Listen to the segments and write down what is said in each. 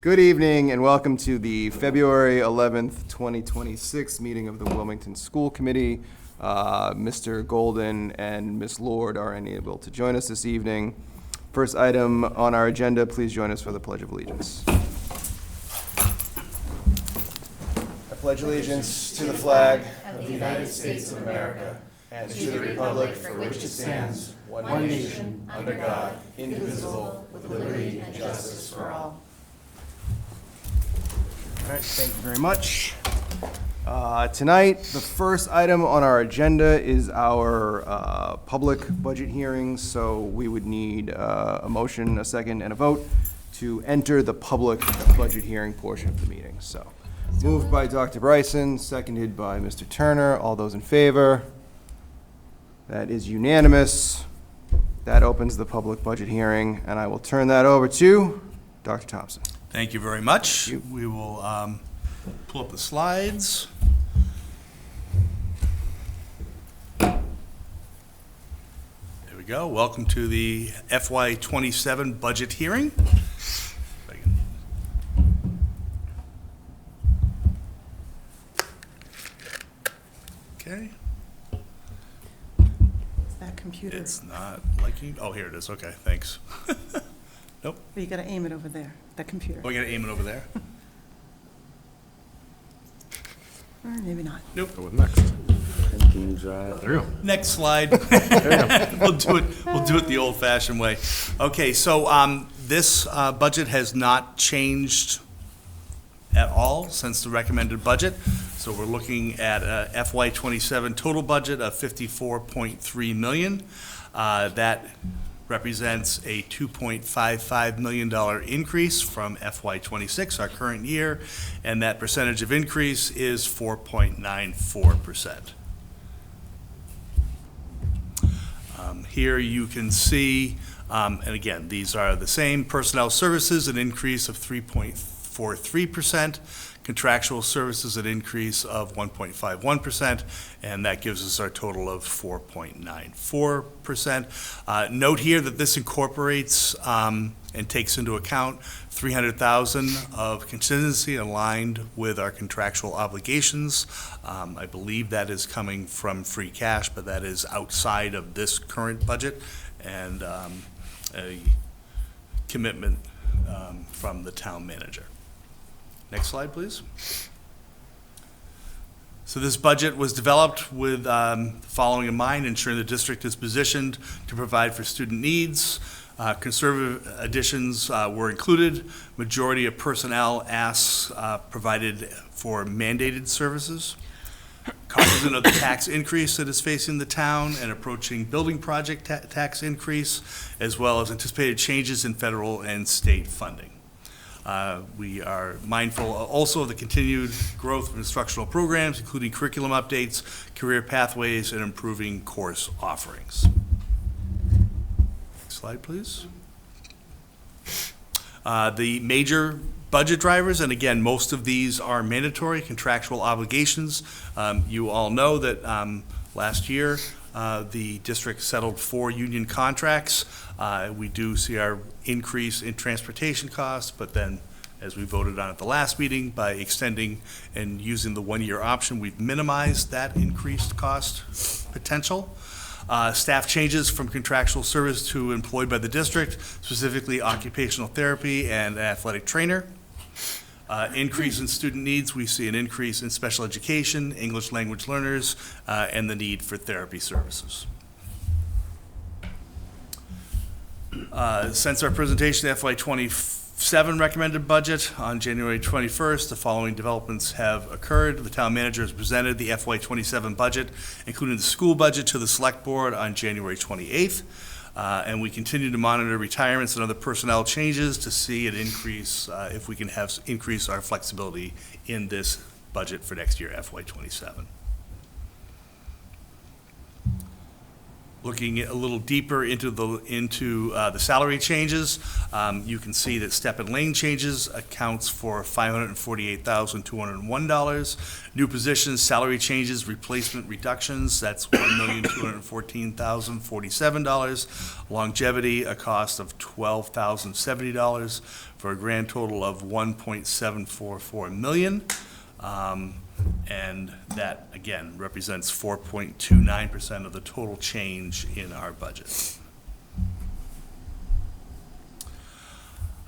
Good evening and welcome to the February 11th, 2026 meeting of the Wilmington School Committee. Mr. Golden and Ms. Lord are unable to join us this evening. First item on our agenda, please join us for the Pledge of Allegiance. I pledge allegiance to the flag of the United States of America and to the republic for which it stands, one nation, under God, indivisible, with liberty and justice for all. All right, thank you very much. Tonight, the first item on our agenda is our public budget hearings, so we would need a motion, a second, and a vote to enter the public budget hearing portion of the meeting. So, moved by Dr. Bryson, seconded by Mr. Turner. All those in favor? That is unanimous. That opens the public budget hearing, and I will turn that over to Dr. Thompson. Thank you very much. We will pull up the slides. There we go. Welcome to the FY27 budget hearing. Okay. That computer. It's not liking. Oh, here it is. Okay, thanks. Nope. Well, you gotta aim it over there, that computer. Oh, we gotta aim it over there? Or maybe not. Nope. Go with next. And can you drive through? Next slide. We'll do it the old-fashioned way. Okay, so this budget has not changed at all since the recommended budget. So we're looking at a FY27 total budget of $54.3 million. That represents a $2.55 million increase from FY26, our current year, and that percentage of increase is 4.94%. Here you can see, and again, these are the same. Personnel services, an increase of 3.43%. Contractual services, an increase of 1.51%, and that gives us our total of 4.94%. Note here that this incorporates and takes into account $300,000 of contingency aligned with our contractual obligations. I believe that is coming from free cash, but that is outside of this current budget, and a commitment from the town manager. Next slide, please. So this budget was developed with the following in mind: ensuring the district is positioned to provide for student needs. Conservative additions were included. Majority of personnel asks provided for mandated services. Cognizant of the tax increase that is facing the town and approaching building project tax increase, as well as anticipated changes in federal and state funding. We are mindful also of the continued growth of instructional programs, including curriculum updates, career pathways, and improving course offerings. Next slide, please. The major budget drivers, and again, most of these are mandatory contractual obligations. You all know that last year, the district settled 4 union contracts. We do see our increase in transportation costs, but then, as we voted on at the last meeting, by extending and using the 1-year option, we've minimized that increased cost potential. Staff changes from contractual service to employed by the district, specifically occupational therapy and athletic trainer. Increase in student needs, we see an increase in special education, English language learners, and the need for therapy services. Since our presentation of FY27 recommended budget on January 21st, the following developments have occurred. The town manager has presented the FY27 budget, including the school budget, to the select board on January 28th. And we continue to monitor retirements and other personnel changes to see an increase, if we can increase our flexibility in this budget for next year, FY27. Looking a little deeper into the salary changes, you can see that step and lane changes accounts for $548,201. New positions, salary changes, replacement reductions, that's $1,214,047. Longevity, a cost of $12,070 for a grand total of $1.744 million. And that, again, represents 4.29% of the total change in our budget.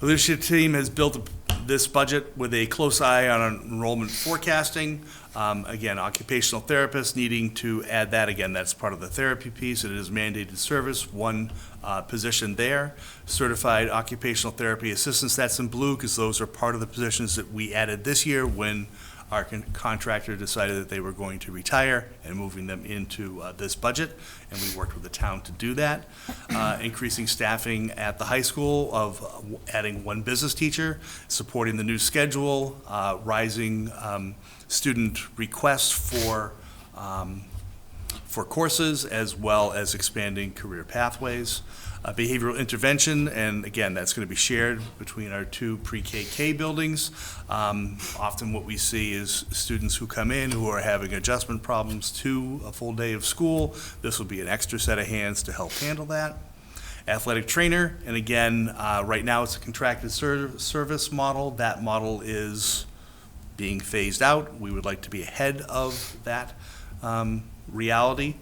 The leadership team has built this budget with a close eye on enrollment forecasting. Again, occupational therapists needing to add that. Again, that's part of the therapy piece. It is mandated service, one position there. Certified occupational therapy assistants, that's in blue because those are part of the positions that we added this year when our contractor decided that they were going to retire and moving them into this budget, and we worked with the town to do that. Increasing staffing at the high school of adding one business teacher, supporting the new schedule, rising student requests for courses, as well as expanding career pathways. Behavioral intervention, and again, that's going to be shared between our two pre-KK buildings. Often what we see is students who come in who are having adjustment problems to a full day of school. This will be an extra set of hands to help handle that. Athletic trainer, and again, right now it's a contracted service model. That model is being phased out. We would like to be ahead of that reality.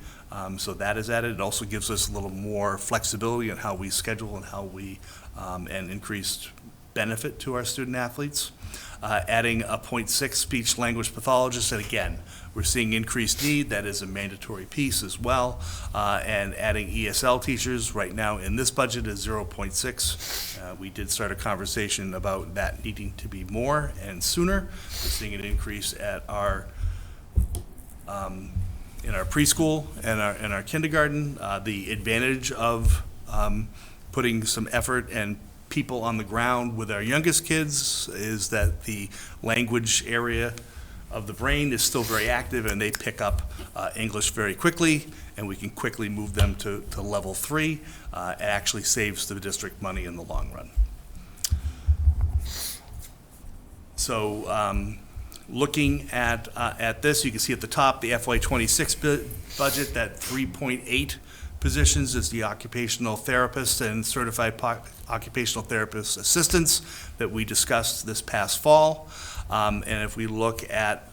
So that is added. It also gives us a little more flexibility in how we schedule and how we, and increased benefit to our student athletes. Adding a 0.6 speech language pathologist, and again, we're seeing increased need. That is a mandatory piece as well. And adding ESL teachers right now in this budget is 0.6. We did start a conversation about that needing to be more and sooner. We're seeing an increase at our in our preschool and our kindergarten. The advantage of putting some effort and people on the ground with our youngest kids is that the language area of the brain is still very active, and they pick up English very quickly, and we can quickly move them to level 3. It actually saves the district money in the long run. So looking at this, you can see at the top the FY26 budget, that 3.8 positions is the occupational therapists and certified occupational therapist assistants that we discussed this past fall. And if we look at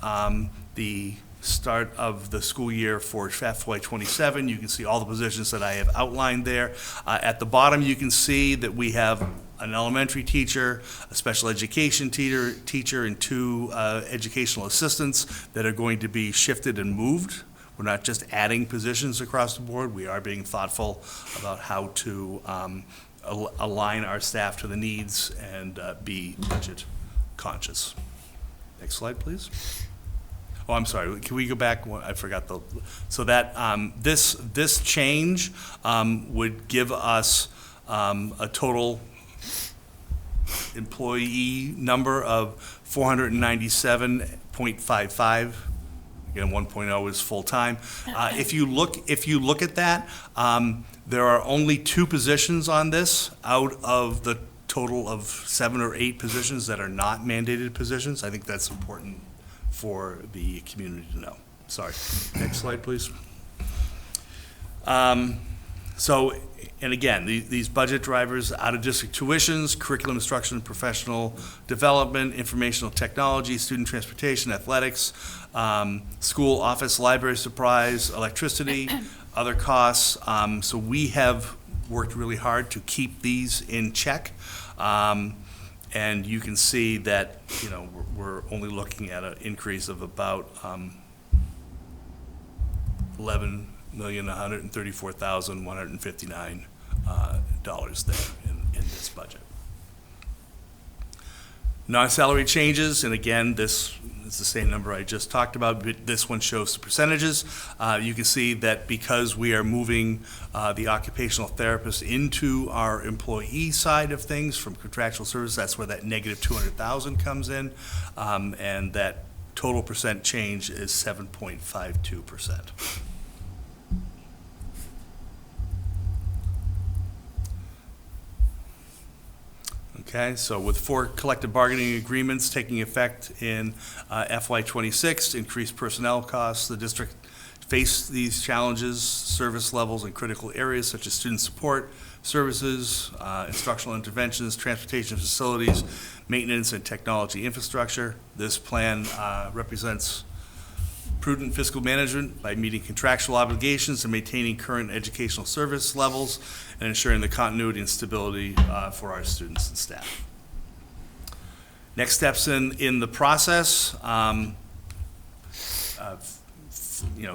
the start of the school year for FY27, you can see all the positions that I have outlined there. At the bottom, you can see that we have an elementary teacher, a special education teacher, and 2 educational assistants that are going to be shifted and moved. We're not just adding positions across the board. We are being thoughtful about how to align our staff to the needs and be budget conscious. Next slide, please. Oh, I'm sorry. Can we go back? I forgot so that this change would give us a total employee number of 497.55. Again, 1.0 is full-time. If you look at that, there are only 2 positions on this out of the total of 7 or 8 positions that are not mandated positions. I think that's important for the community to know. Sorry. Next slide, please. And again, these budget drivers: out-of-district tuitions, curriculum instruction, professional development, informational technology, student transportation, athletics, school office, library supplies, electricity, other costs. So we have worked really hard to keep these in check. And you can see that, we're only looking at an increase of about $11,134,159 there in this budget. Non-salary changes, and again, this is the same number I just talked about, but this one shows the percentages. You can see that because we are moving the occupational therapist into our employee side of things from contractual service, that's where that negative 200,000 comes in, and that total percent change is 7.52%. Okay, so with 4 collective bargaining agreements taking effect in FY '26, increased personnel costs, the district faced these challenges, service levels in critical areas such as student support services, instructional interventions, transportation facilities, maintenance and technology infrastructure. This plan represents prudent fiscal management by meeting contractual obligations and maintaining current educational service levels and ensuring the continuity and stability for our students and staff. Next steps in the process,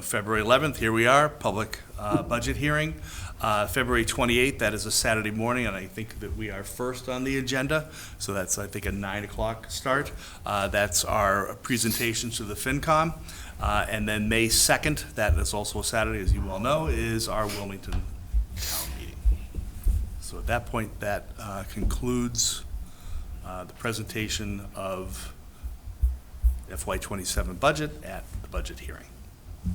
February 11th, here we are, public budget hearing. February 28th, that is a Saturday morning, and I think that we are first on the agenda, so that's, I think, a 9 o'clock start. That's our presentation to the FinCom. And then May 2nd, that is also a Saturday, as you well know, is our Wilmington town meeting. So at that point, that concludes the presentation of FY '27 budget at the budget hearing.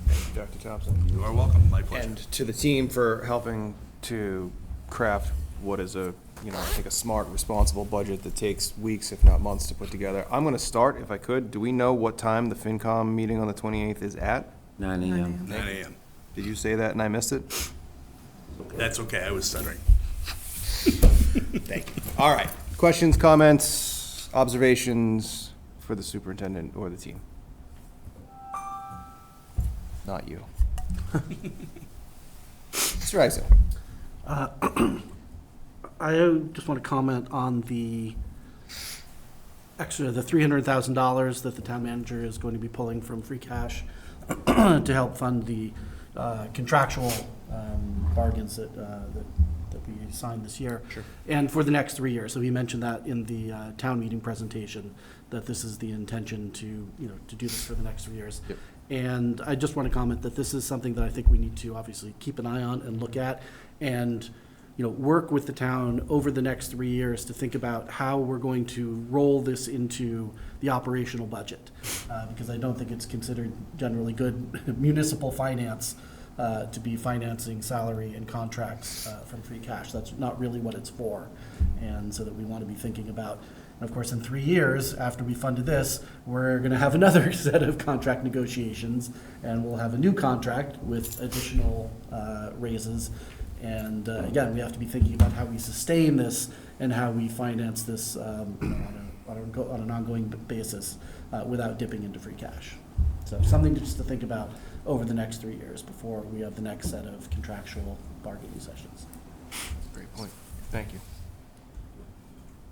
Thank you, Dr. Thompson. You are welcome, my pleasure. And to the team for helping to craft what is I think a smart, responsible budget that takes weeks, if not months, to put together. I'm going to start, if I could. Do we know what time the FinCom meeting on the 28th is at? 9 a.m. 9 a.m. Did you say that and I missed it? That's okay, I was stuttering. Thank you. All right. Questions, comments, observations for the superintendent or the team? Not you. Mr. Isom. I just want to comment on the $300,000 that the town manager is going to be pulling from free cash to help fund the contractual bargains that we signed this year. Sure. And for the next 3 years. So he mentioned that in the town meeting presentation, that this is the intention to do this for the next 3 years. Yep. And I just want to comment that this is something that I think we need to obviously keep an eye on and look at, and work with the town over the next 3 years to think about how we're going to roll this into the operational budget. Because I don't think it's considered generally good municipal finance to be financing salary and contracts from free cash. That's not really what it's for. And so that we want to be thinking about, and of course, in 3 years, after we funded this, we're going to have another set of contract negotiations, and we'll have a new contract with additional raises. And again, we have to be thinking about how we sustain this and how we finance this on an ongoing basis without dipping into free cash. So something just to think about over the next 3 years before we have the next set of contractual bargaining sessions. Great point. Thank you.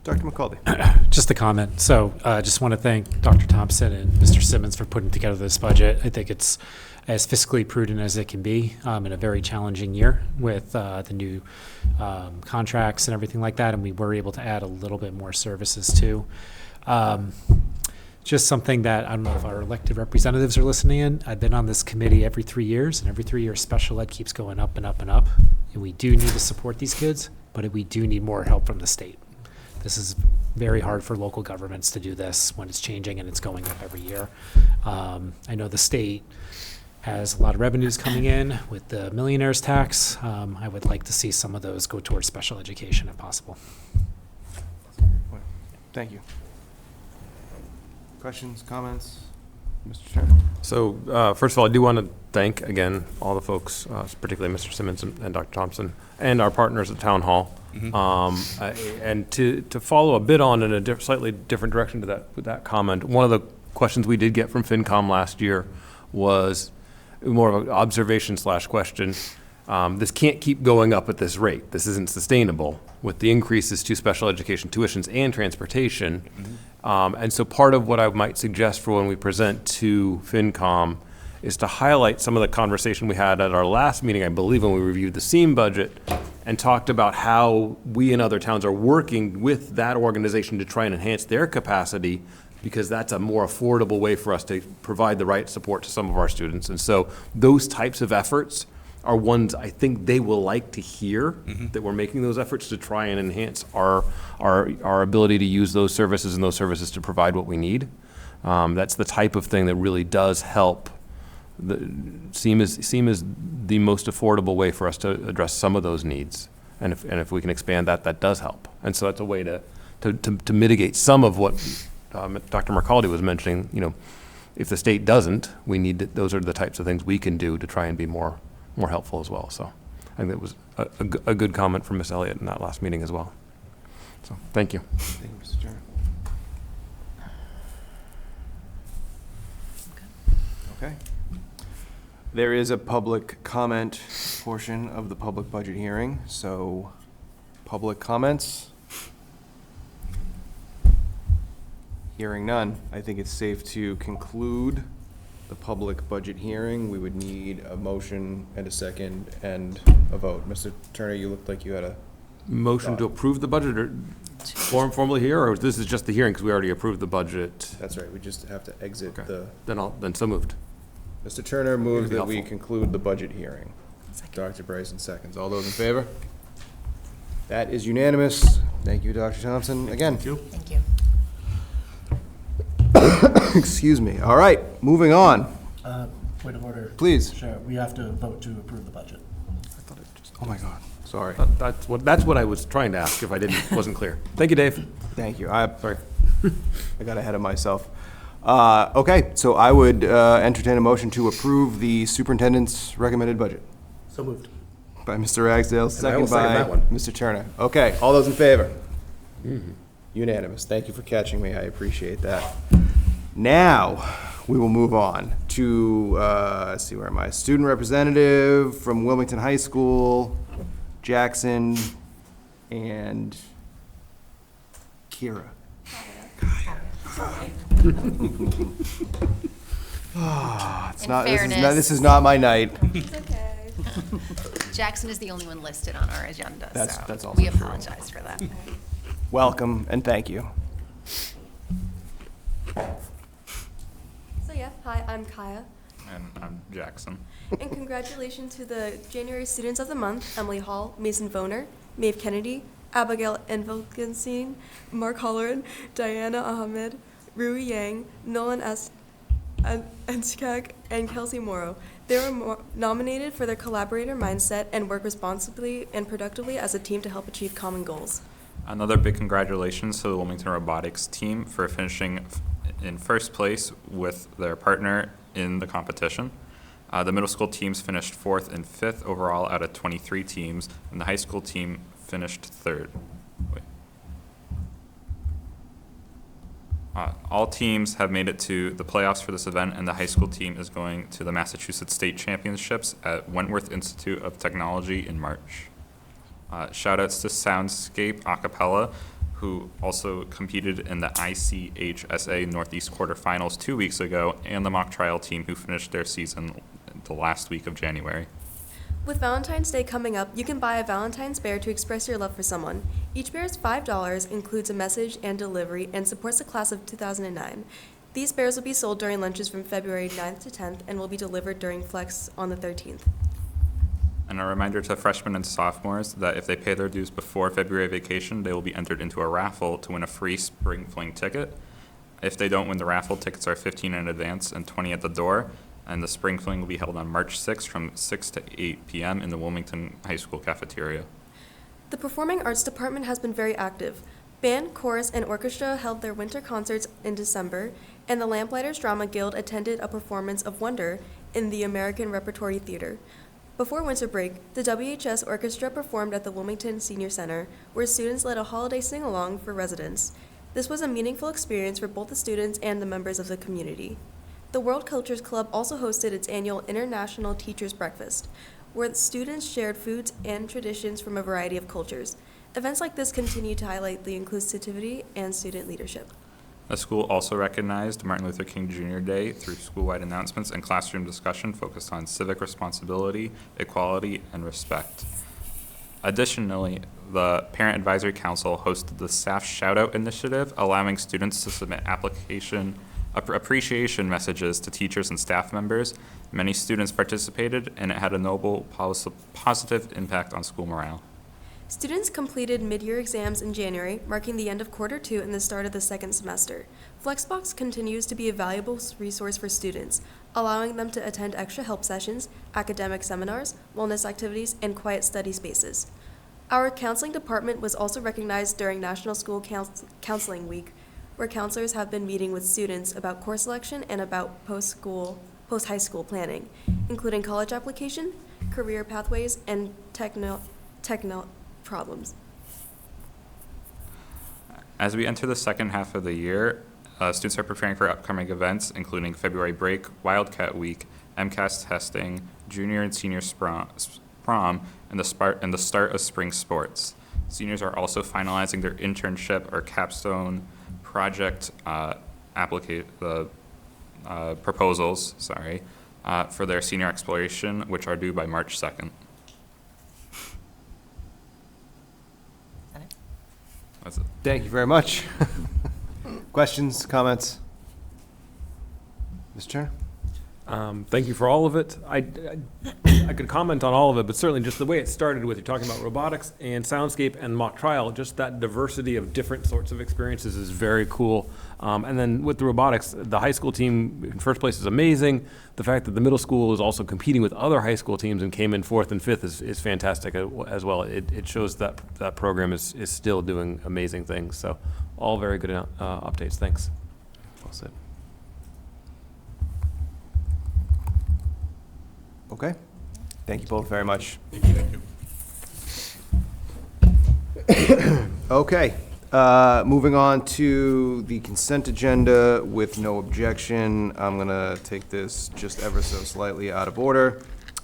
Dr. McCauley. Just a comment. So just want to thank Dr. Thompson and Mr. Simmons for putting together this budget. I think it's as fiscally prudent as it can be in a very challenging year with the new contracts and everything like that. And we were able to add a little bit more services too. Just something that I don't know if our elected representatives are listening in. I've been on this committee every 3 years, and every 3 years special ed keeps going up and up and up. And we do need to support these kids, but we do need more help from the state. This is very hard for local governments to do this when it's changing and it's going up every year. I know the state has a lot of revenues coming in with the millionaire's tax. I would like to see some of those go towards special education if possible. Thank you. Questions, comments? Mr. Chairman. So first of all, I do want to thank again all the folks, particularly Mr. Simmons and Dr. Thompson, and our partners at Town Hall. Mm-hmm. And to follow a bit on in a slightly different direction to that comment, one of the questions we did get from FinCom last year was more of an observation / question. This can't keep going up at this rate. This isn't sustainable with the increases to special education tuitions and transportation. Mm-hmm. And so part of what I might suggest for when we present to FinCom is to highlight some of the conversation we had at our last meeting, I believe, when we reviewed the SEAM budget and talked about how we and other towns are working with that organization to try and enhance their capacity, because that's a more affordable way for us to provide the right support to some of our students. And so those types of efforts are ones I think they will like to hear, mm-hmm. that we're making those efforts to try and enhance our ability to use those services and those services to provide what we need. That's the type of thing that really does help. SEAM is the most affordable way for us to address some of those needs. And if we can expand that, that does help. And so that's a way to to mitigate some of what Dr. Mercaldi was mentioning. If the state doesn't, those are the types of things we can do to try and be more helpful as well. So I think that was a good comment from Ms. Elliott in that last meeting as well. So thank you. Thank you, Mr. Chairman. Okay. There is a public comment portion of the public budget hearing, so public comments? Hearing none, I think it's safe to conclude the public budget hearing. We would need a motion and a second and a vote. Mr. Turner, you looked like you had a Motion to approve the budget or formally here, or this is just the hearing because we already approved the budget? That's right, we just have to exit Okay. the, Then so moved. Mr. Turner moves Be that we helpful. conclude the budget hearing. Dr. Bryson seconds. All those in favor? That is unanimous. Thank you, Dr. Thompson. Again. Thank you. Thank you. Excuse me. All right, moving on. Point of order. Please. Sure, we have to vote to approve the budget. Oh, my God. Sorry. That's what I was trying to ask if I wasn't clear. Thank you, Dave. Thank you. Sorry. I got ahead of myself. Okay, so I would entertain a motion to approve the superintendent's recommended budget. So moved. By Mr. Ragsdale, I will second second by that one. Mr. Turner. Okay, all those in favor? Unanimous. Thank you for catching me. I appreciate that. Now, we will move on to, let's see, where am I? Student representative from Wilmington High School, Jackson, and Kira. It's not, this is not my night. It's okay. Jackson is the only one listed on our agenda, That's so also we true. apologize for that. Welcome and thank you. So yeah, hi, I'm Kaya, And I'm Jackson. and congratulations to the January Students of the Month, Emily Hall, Mason Voner, Maeve Kennedy, Abigail Envilgenstein, Mark Holleran, Diana Ahmed, Rui Yang, Nolan Enskak, and Kelsey Morrow. They were nominated for their collaborator mindset and work responsibly and productively as a team to help achieve common goals. Another big congratulations to the Wilmington Robotics team for finishing in first place with their partner in the competition. The middle school teams finished 4th and 5th overall out of 23 teams, and the high school team finished 3rd. All teams have made it to the playoffs for this event, and the high school team is going to the Massachusetts State Championships at Wentworth Institute of Technology in March. Shout outs to Soundscape Acapella, who also competed in the ICHSA Northeast quarterfinals 2 weeks ago, and the mock trial team who finished their season the last week of January. With Valentine's Day coming up, you can buy a Valentine's bear to express your love for someone. Each bear is $5, includes a message and delivery, and supports the class of 2009. These bears will be sold during lunches from February 9th to 10th and will be delivered during Flex on the 13th. And a reminder to freshmen and sophomores that if they pay their dues before February vacation, they will be entered into a raffle to win a free spring fling ticket. If they don't win the raffle, tickets are $15 in advance and $20 at the door. And the spring fling will be held on March 6th from 6 to 8 p.m. in the Wilmington High School cafeteria. The Performing Arts Department has been very active. Band, chorus, and orchestra held their winter concerts in December, and the Lamplighters Drama Guild attended a performance of Wonder in the American Repertory Theater. Before winter break, the WHS Orchestra performed at the Wilmington Senior Center, where students led a holiday sing-along for residents. This was a meaningful experience for both the students and the members of the community. The World Cultures Club also hosted its annual International Teachers Breakfast, where the students shared foods and traditions from a variety of cultures. Events like this continue to highlight the inclusivity and student leadership. The school also recognized Martin Luther King Jr. Day through school-wide announcements and classroom discussion focused on civic responsibility, equality, and respect. Additionally, the Parent Advisory Council hosted the Staff Shoutout Initiative, allowing students to submit appreciation messages to teachers and staff members. Many students participated, and it had a notable positive impact on school morale. Students completed mid-year exams in January, marking the end of quarter 2 and the start of the second semester. Flexbox continues to be a valuable resource for students, allowing them to attend extra help sessions, academic seminars, wellness activities, and quiet study spaces. Our counseling department was also recognized during National School Counseling Week, where counselors have been meeting with students about course selection and about post-high school planning, including college application, career pathways, and techno problems. As we enter the second half of the year, students are preparing for upcoming events, including February break, Wildcat Week, MCAS testing, junior and senior prom, and the start of spring sports. Seniors are also finalizing their internship or capstone project proposals, for their senior exploration, which are due by March 2nd. That's it. Thank you very much. Questions, comments? Mr. Chair? Thank you for all of it. I could comment on all of it, but certainly just the way it started with, you're talking about robotics and soundscape and mock trial, just that diversity of different sorts of experiences is very cool. And then with the robotics, the high school team in first place is amazing. The fact that the middle school is also competing with other high school teams and came in 4th and 5th is fantastic as well. It shows that that program is still doing amazing things. So all very good updates. Thanks. Well said. Okay. Thank you both very much. Thank you. Okay. Moving on to the consent agenda with no objection. I'm going to take this just ever so slightly out of order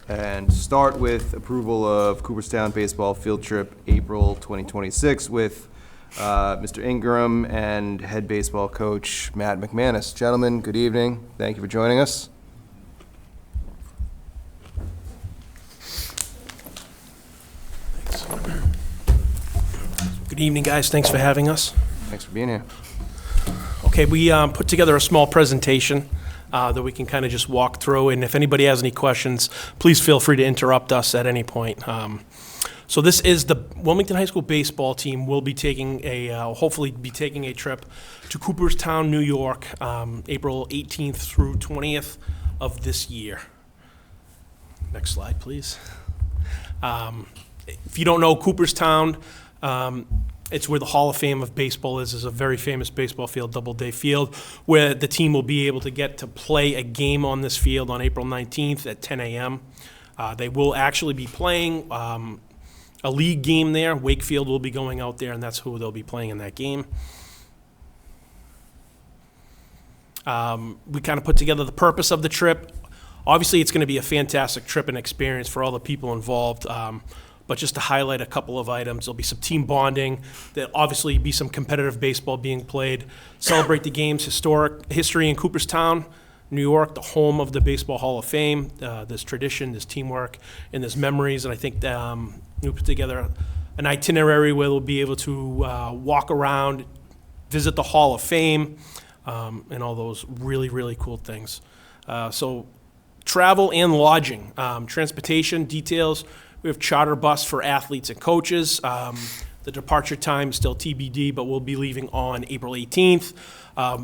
and start with approval of Cooperstown baseball field trip April 2026 with Mr. Ingram and head baseball coach Matt McManus. Gentlemen, good evening. Thank you for joining us. Good evening, guys. Thanks for having us. Thanks for being here. Okay, we put together a small presentation that we can kind of just walk through, and if anybody has any questions, please feel free to interrupt us at any point. So this is the Wilmington High School baseball team will be taking hopefully be taking a trip to Cooperstown, New York, April 18th through 20th of this year. Next slide, please. If you don't know Cooperstown, it's where the Hall of Fame of baseball is. It's a very famous baseball field, Doubleday Field, where the team will be able to get to play a game on this field on April 19th at 10 a.m. They will actually be playing a league game there. Wakefield will be going out there, and that's who they'll be playing in that game. We kind of put together the purpose of the trip. Obviously, it's going to be a fantastic trip and experience for all the people involved. But just to highlight a couple of items, there'll be some team bonding. There'll obviously be some competitive baseball being played. Celebrate the game's history in Cooperstown, New York, the home of the Baseball Hall of Fame. There's tradition, there's teamwork, and there's memories. And I think we put together an itinerary where they'll be able to walk around, visit the Hall of Fame, and all those really, really cool things. So travel and lodging, transportation details. We have charter bus for athletes and coaches. The departure time is still TBD, but we'll be leaving on April 18th.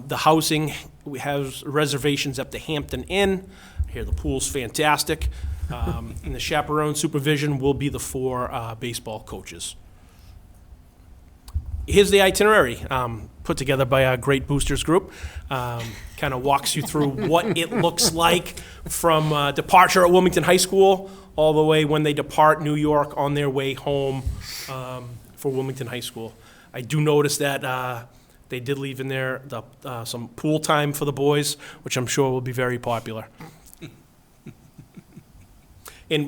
The housing, we have reservations at the Hampton Inn. I hear the pool's fantastic. And the chaperone supervision will be the 4 baseball coaches. Here's the itinerary put together by our great boosters group. Kind of walks you through what it looks like from departure at Wilmington High School all the way when they depart New York on their way home for Wilmington High School. I do notice that they did leave in there some pool time for the boys, which I'm sure will be very popular. And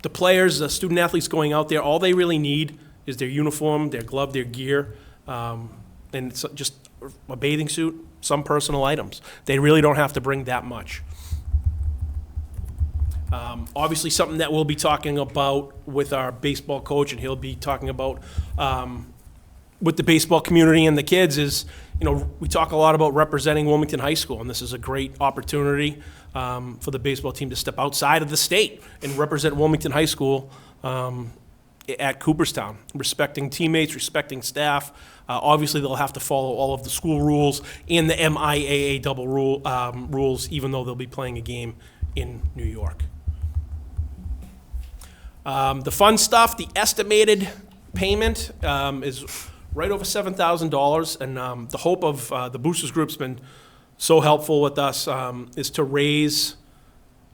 the players, the student athletes going out there, all they really need is their uniform, their glove, their gear, and it's just a bathing suit, some personal items. They really don't have to bring that much. Obviously, something that we'll be talking about with our baseball coach, and he'll be talking about with the baseball community and the kids is, we talk a lot about representing Wilmington High School, and this is a great opportunity for the baseball team to step outside of the state and represent Wilmington High School at Cooperstown, respecting teammates, respecting staff. Obviously, they'll have to follow all of the school rules and the MIAA double rules, even though they'll be playing a game in New York. The fun stuff, the estimated payment is right over $7,000, and the hope of the Boosters Group's been so helpful with us is to raise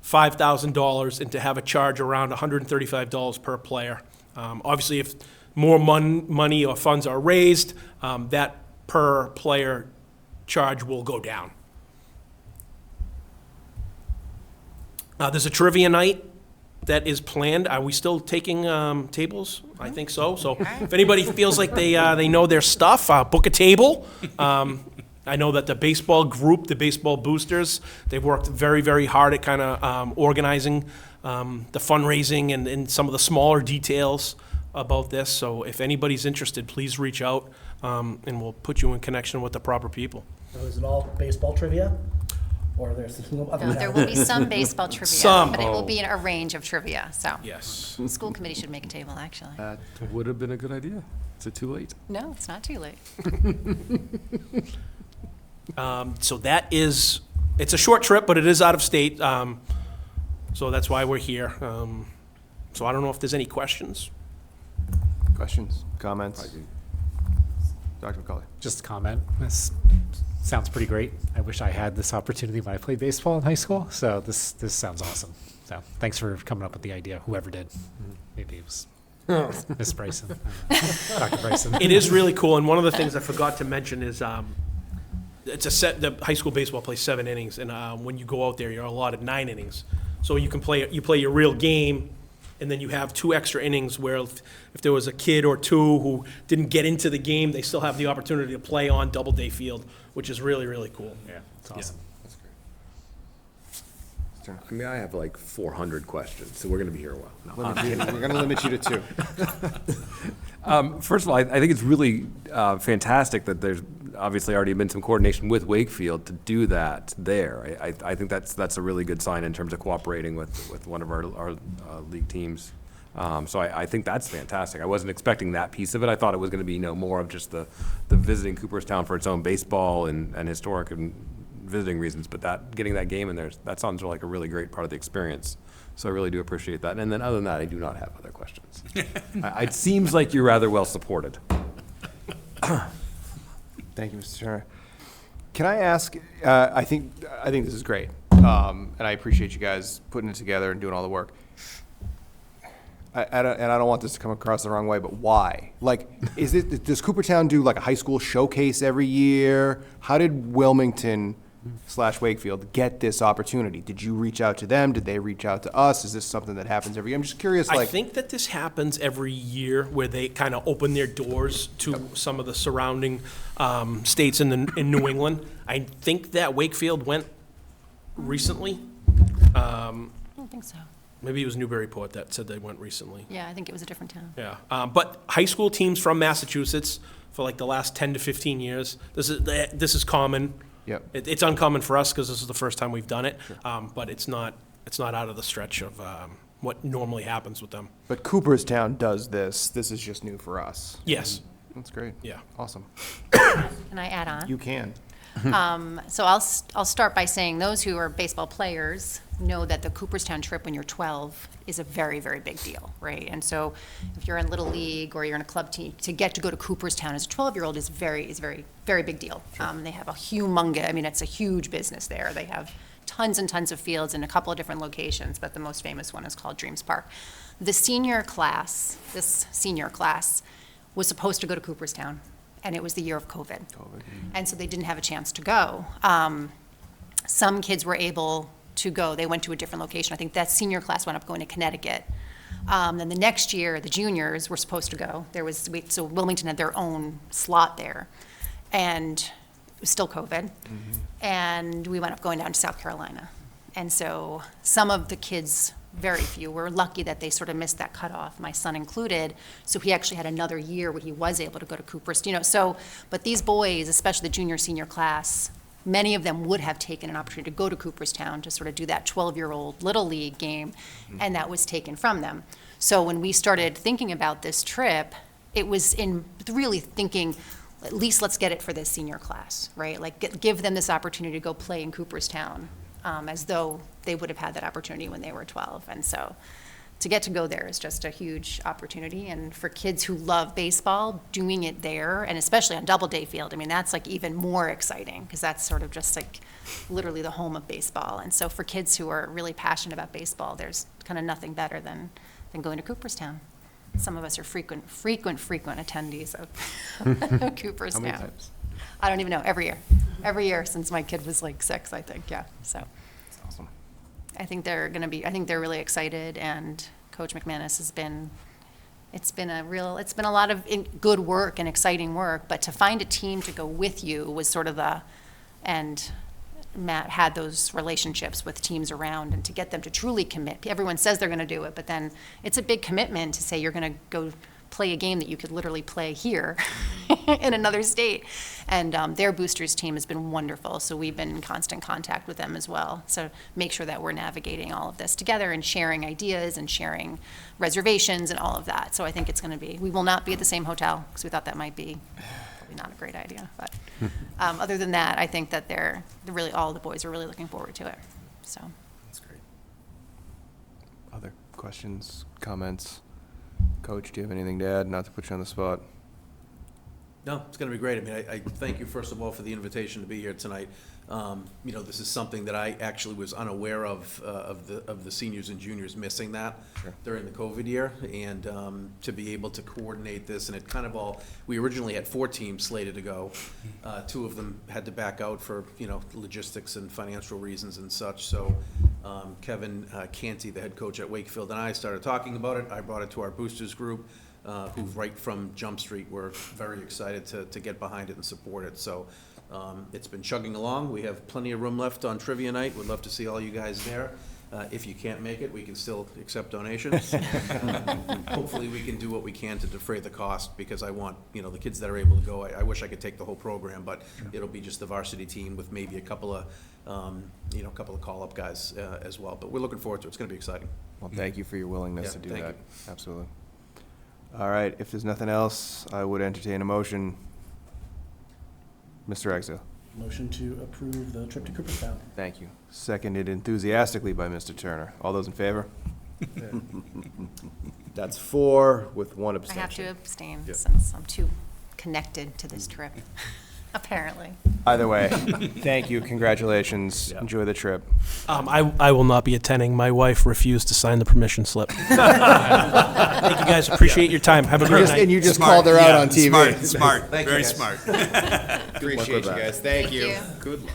$5,000 and to have a charge around $135 per player. Obviously, if more money or funds are raised, that per player charge will go down. There's a trivia night that is planned. Are we still taking tables? I think so. So if anybody feels like they know their stuff, book a table. I know that the baseball group, the baseball boosters, they've worked very, very hard at kind of organizing the fundraising and some of the smaller details about this. So if anybody's interested, please reach out, and we'll put you in connection with the proper people. So is it all baseball trivia? Or there's other No, there will be some baseball trivia, Some. but it will be a range of trivia, so. Yes. The school committee should make a table, actually. That would have been a good idea. Is it too late? No, it's not too late. So that is, it's a short trip, but it is out of state. So that's why we're here. So I don't know if there's any questions. Questions, comments? Dr. McCauley? Just a comment. This sounds pretty great. I wish I had this opportunity when I played baseball in high school. So this sounds awesome. So thanks for coming up with the idea, whoever did. Maybe it was Miss Bryson, Dr. Bryson. It is really cool, and one of the things I forgot to mention is it's a set. The high school baseball plays 7 innings, and when you go out there, you're allotted 9 innings. So you can play your real game, and then you have 2 extra innings where if there was a kid or 2 who didn't get into the game, they still have the opportunity to play on Doubleday Field, which is really, really cool. Yeah, it's awesome. I mean, I have like 400 questions, so we're going to be here a while. No. We're gonna limit you to 2. First of all, I think it's really fantastic that there's obviously already been some coordination with Wakefield to do that there. I think that's a really good sign in terms of cooperating with one of our league teams. So I think that's fantastic. I wasn't expecting that piece of it. I thought it was going to be more of just the visiting Cooperstown for its own baseball and historic and visiting reasons, but getting that game in there, that sounds like a really great part of the experience. So I really do appreciate that. And then other than that, I do not have other questions. It seems like you're rather well supported. Thank you, Mr. Turner. Can I ask, I think this is great, and I appreciate you guys putting it together and doing all the work. I don't want this to come across the wrong way, but why? Like, does Cooperstown do like a high school showcase every year? How did Wilmington / Wakefield get this opportunity? Did you reach out to them? Did they reach out to us? Is this something that happens every year? I'm just curious, I like. think that this happens every year where they kind of open their doors to some of the surrounding states in New England. I think that Wakefield went recently. I don't think so. Maybe it was Newburyport that said they went recently. Yeah, I think it was a different town. Yeah, but high school teams from Massachusetts for like the last 10 to 15 years, this is common. Yep. It's uncommon for us because this is the first time we've done it, but it's not out of the stretch of what normally happens with them. But Cooperstown does this. This is just new for us. Yes. That's great. Yeah. Awesome. Can I add on? You can. So I'll start by saying those who are baseball players know that the Cooperstown trip when you're 12 is a very, very big deal, right? And so if you're in Little League or you're in a club team, to go to Cooperstown as a 12-year-old is very, very big deal. They have it's a huge business there. They have tons and tons of fields in a couple of different locations, but the most famous one is called Dreams Park. This senior class was supposed to go to Cooperstown, and it was the year of COVID. And so they didn't have a chance to go. Some kids were able to go. They went to a different location. I think that senior class wound up going to Connecticut. Then the next year, the juniors were supposed to go. So Wilmington had their own slot there. And it was still COVID. And we wound up going down to South Carolina. And so some of the kids, very few, were lucky that they sort of missed that cutoff, my son included. So he actually had another year where he was able to go to Cooperstown. But these boys, especially the junior, senior class, many of them would have taken an opportunity to go to Cooperstown to sort of do that 12-year-old Little League game, and that was taken from them. So when we started thinking about this trip, it was in really thinking, at least let's get it for this senior class, right? Like give them this opportunity to go play in Cooperstown, as though they would have had that opportunity when they were 12. And so to get to go there is just a huge opportunity. And for kids who love baseball, doing it there, and especially on Doubleday Field, I mean, that's like even more exciting because that's sort of just like literally the home of baseball. And so for kids who are really passionate about baseball, there's kind of nothing better than going to Cooperstown. Some of us are frequent attendees of Cooperstown. How many times? I don't even know, every year since my kid was like 6, I think, yeah, so. That's awesome. I think they're really excited, and Coach McManus it's been a lot of good work and exciting work, but to find a team to go with you was sort of and Matt had those relationships with teams around, and to get them to truly commit. Everyone says they're gonna do it, but then it's a big commitment to say you're gonna go play a game that you could literally play here in another state. And their boosters team has been wonderful, so we've been in constant contact with them as well. So make sure that we're navigating all of this together and sharing ideas and sharing reservations and all of that. So I think it's going to we will not be at the same hotel, because we thought that might be probably not a great idea. But other than that, I think that all the boys are really looking forward to it. So. That's great. Other questions, comments? Coach, do you have anything to add? Not to put you on the spot. No, it's going to be great. I mean, I thank you, first of all, for the invitation to be here tonight. You know, this is something that I actually was unaware of the seniors and juniors missing that during the COVID year, and to be able to coordinate this, and it kind of we originally had 4 teams slated to go. 2 of them had to back out for, you know, logistics and financial reasons and such. So Kevin Canty, the head coach at Wakefield, and I started talking about it. I brought it to our boosters group, who right from Jump Street were very excited to get behind it and support it. So it's been chugging along. We have plenty of room left on trivia night. Would love to see all you guys there. If you can't make it, we can still accept donations. Hopefully we can do what we can to defray the cost, because I want, you know, the kids that are able to go, I wish I could take the whole program, but it'll be just the varsity team with maybe a couple of, you know, a couple of call-up guys as well. But we're looking forward to it. It's going to be exciting. Well, thank you for your willingness to do thank that. you. Absolutely. All right, if there's nothing else, I would entertain a motion. Mr. Ragsdale. Motion to approve the trip to Cooperstown. Thank you. Seconded enthusiastically by Mr. Turner. All those in favor? That's 4 with 1 I have abstention. to abstain since I'm too connected to this trip, apparently. Either way, thank you, congratulations, enjoy the trip. I will not be attending. My wife refused to sign the permission slip. Thank you, guys. Appreciate your time. Have a great night. And you just called her out on TV. Smart, Thank you, very guys. smart. Appreciate you guys, thank you. Good luck.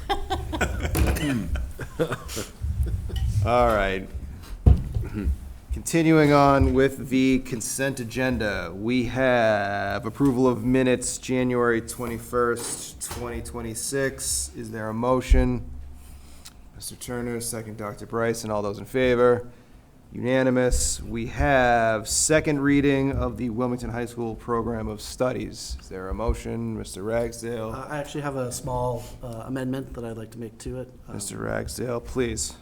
All right. Continuing on with the consent agenda, we have approval of minutes, January 21st, 2026. Is there a motion? Mr. Turner, second Dr. Bryson, all those in favor? Unanimous. We have second reading of the Wilmington High School Program of Studies. Is there a motion? Mr. Ragsdale? I actually have a small amendment that I'd like to make to it. Mr. Ragsdale, please.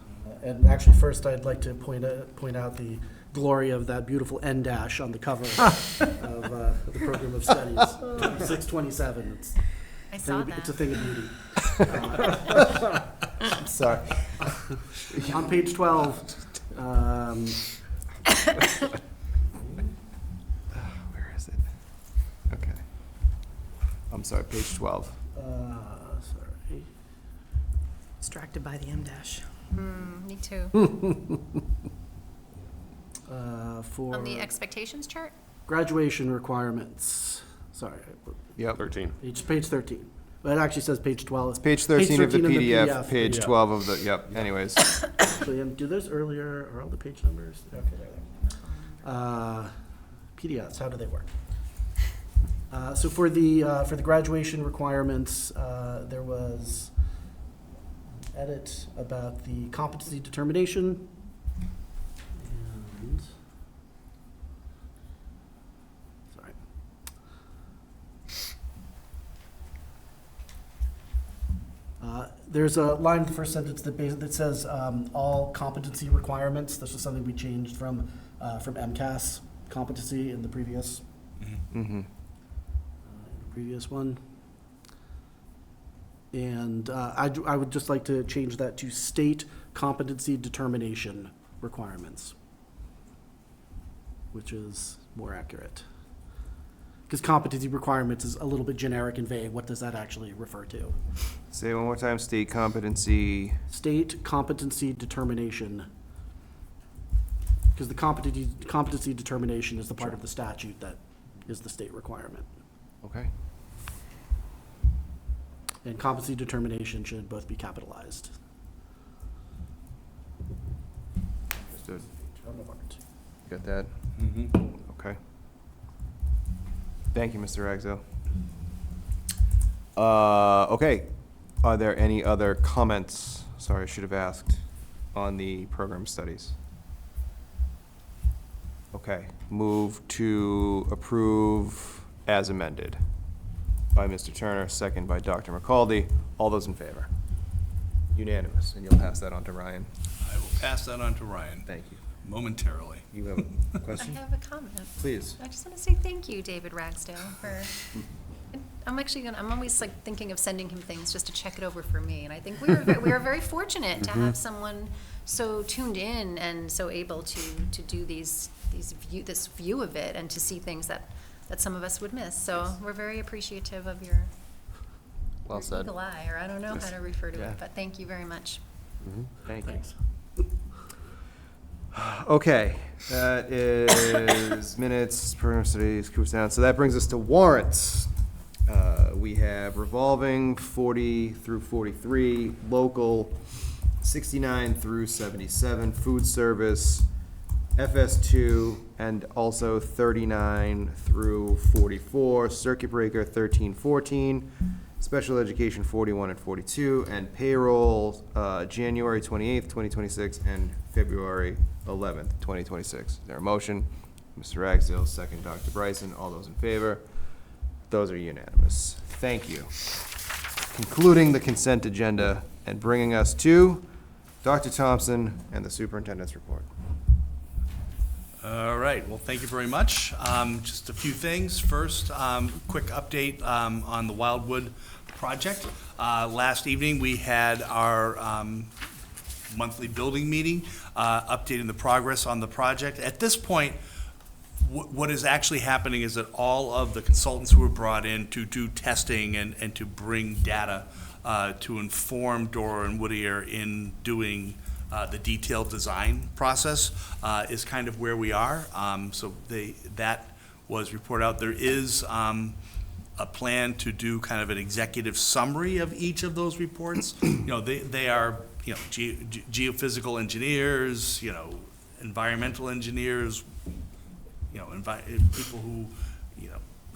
And actually, first, I'd like to point out the glory of that beautiful N dash on the cover of the Program of Studies, 627. I saw that. It's a thing of beauty. Sorry. On page 12, Where is it? Okay. I'm sorry, page 12. sorry. Distracted by the M dash. Me too. For On the expectations chart? graduation requirements, sorry, Yep. 13. page 13. But it actually says page 12. It's page 13 of the in PDF, page Yeah. 12 of the, yep, anyways. Actually, do those earlier, are all the page numbers? Okay, there they are. PDFs, how do they work? So for the graduation requirements, there was edit about the competency determination. And, sorry. There's a line in the first sentence that says all competency requirements. This is something we changed from MCAS competency in the previous previous one. And I would just like to change that to state competency determination requirements. which is more accurate. Because competency requirements is a little bit generic and vague. What does that actually refer to? Say it one more time, state competency. State competency determination. Because the competency determination is the part of the statute that is the state requirement. Okay. And competency determination should both be capitalized. Understood. Got that? Okay. Thank you, Mr. Ragsdale. Okay. Are there any other comments? Sorry, I should have asked on the program studies. Okay. Move to approve as amended by Mr. Turner, second by Dr. McCaldy. All those in favor? Unanimous, and you'll pass that on to Ryan. I will pass that on to Ryan Thank you. momentarily. You have a I question? have a comment. Please. I just want to say thank you, David Ragsdale, for, I'm always like thinking of sending him things just to check it over for me. And I think we were very fortunate to have someone so tuned in and so able to do this view of it and to see things that some of us would miss. So we're very appreciative of your Well your said. eagle eye, or I don't know how to refer to Yeah. it, but thank you very much. Thank you. Thanks. Okay, that is minutes, program studies, coops down. So that brings us to warrants. We have revolving 40 through 43, local 69 through 77, food service, FS2, and also 39 through 44, circuit breaker 13, 14, special education 41 and 42, and payroll January 28th, 2026, and February 11th, 2026. Is there a motion? Mr. Ragsdale, second Dr. Bryson. All those in favor? Those are unanimous. Thank you. Concluding the consent agenda and bringing us to Dr. Thompson and the superintendent's report. All right, well, thank you very much. Just a few things. First, quick update on the Wildwood project. Last evening, we had our monthly building meeting, updating the progress on the project. At this point, what is actually happening is that all of the consultants who were brought in to do testing and to bring data to inform Dora and Whittier in doing the detailed design process is kind of where we are. So that was reported out. There is a plan to do kind of an executive summary of each of those reports. They are geophysical engineers, environmental engineers, people who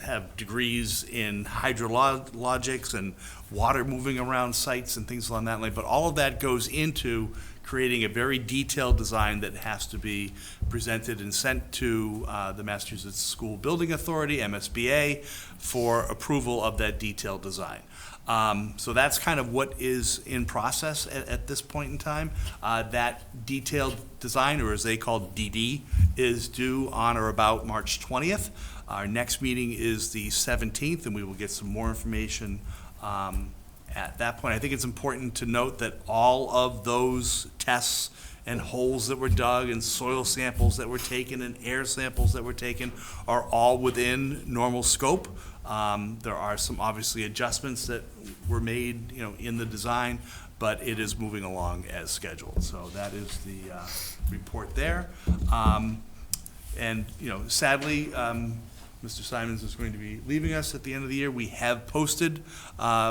have degrees in hydrologics and water moving around sites and things along that line. But all of that goes into creating a very detailed design that has to be presented and sent to the Massachusetts School Building Authority, MSBA, for approval of that detailed design. So that's kind of what is in process at this point in time. That detailed design, or as they call DD, is due on or about March 20th. Our next meeting is the 17th, and we will get some more information at that point. I think it's important to note that all of those tests and holes that were dug and soil samples that were taken and air samples that were taken are all within normal scope. There are some obviously adjustments that were made, in the design, but it is moving along as scheduled. So that is the report there. And sadly, Mr. Simons is going to be leaving us at the end of the year. We have posted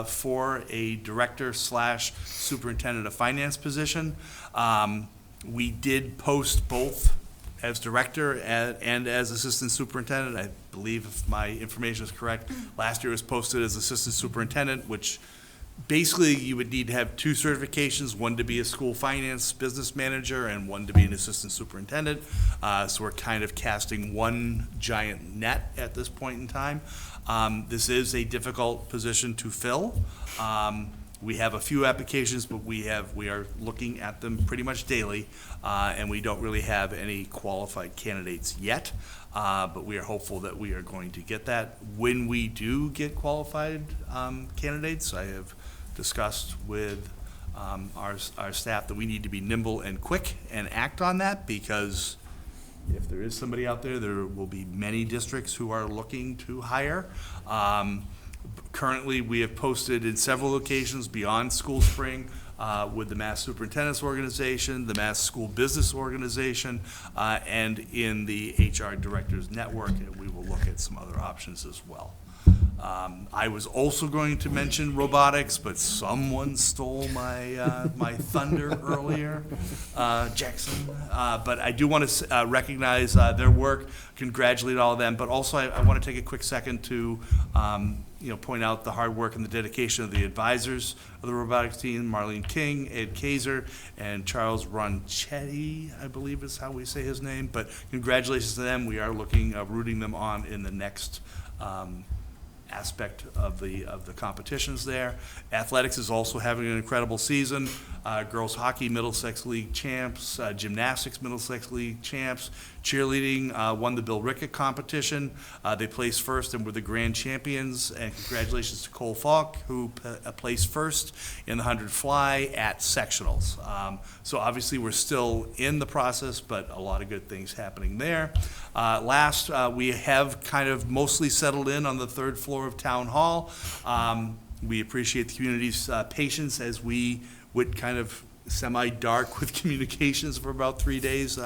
for a director/superintendent of finance position. We did post both as director and as assistant superintendent. I believe, if my information is correct, last year it was posted as assistant superintendent, which basically you would need to have two certifications, one to be a school finance business manager and one to be an assistant superintendent. So we're kind of casting one giant net at this point in time. This is a difficult position to fill. We have a few applications, but we are looking at them pretty much daily, and we don't really have any qualified candidates yet. But we are hopeful that we are going to get that. When we do get qualified candidates, I have discussed with our staff that we need to be nimble and quick and act on that, because if there is somebody out there, there will be many districts who are looking to hire. Currently, we have posted in several locations beyond School Spring with the Mass Superintendent's Organization, the Mass School Business Organization, and in the HR Directors Network, and we will look at some other options as well. I was also going to mention robotics, but someone stole my my thunder earlier, Jackson. But I do want to recognize their work, congratulate all of them, but also I want to take a quick second to point out the hard work and the dedication of the advisors of the robotics team, Marlene King, Ed Kaiser, and Charles Ronchetti, I believe is how we say his name. But congratulations to them. We are rooting them on in the next aspect of the competitions there. Athletics is also having an incredible season. Girls hockey Middlesex League champs, gymnastics Middlesex League champs, cheerleading won the Bill Rickett competition. They placed first and were the grand champions. And congratulations to Cole Falk, who placed first in the 100 fly at sectionals. So obviously we're still in the process, but a lot of good things happening there. Last, we have kind of mostly settled in on the third floor of Town Hall. We appreciate the community's patience as we went kind of semi-dark with communications for about 3 days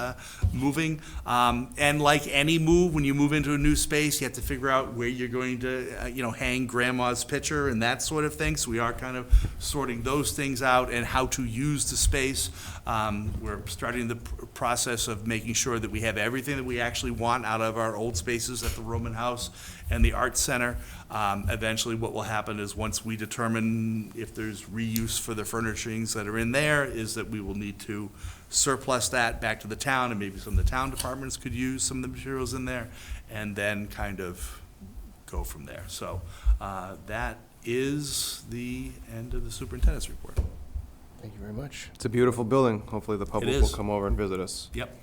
moving. And like any move, when you move into a new space, you have to figure out where you're going to hang grandma's picture and that sort of thing. So we are kind of sorting those things out and how to use the space. We're starting the process of making sure that we have everything that we actually want out of our old spaces at the Roman House and the Art Center. Eventually what will happen is once we determine if there's reuse for the furnishings that are in there, is that we will need to surplus that back to the town, and maybe some of the town departments could use some of the materials in there, and then kind of go from there. So that is the end of the superintendent's report. Thank you very much. It's a beautiful building. Hopefully the public is. will come over and visit us. Yep.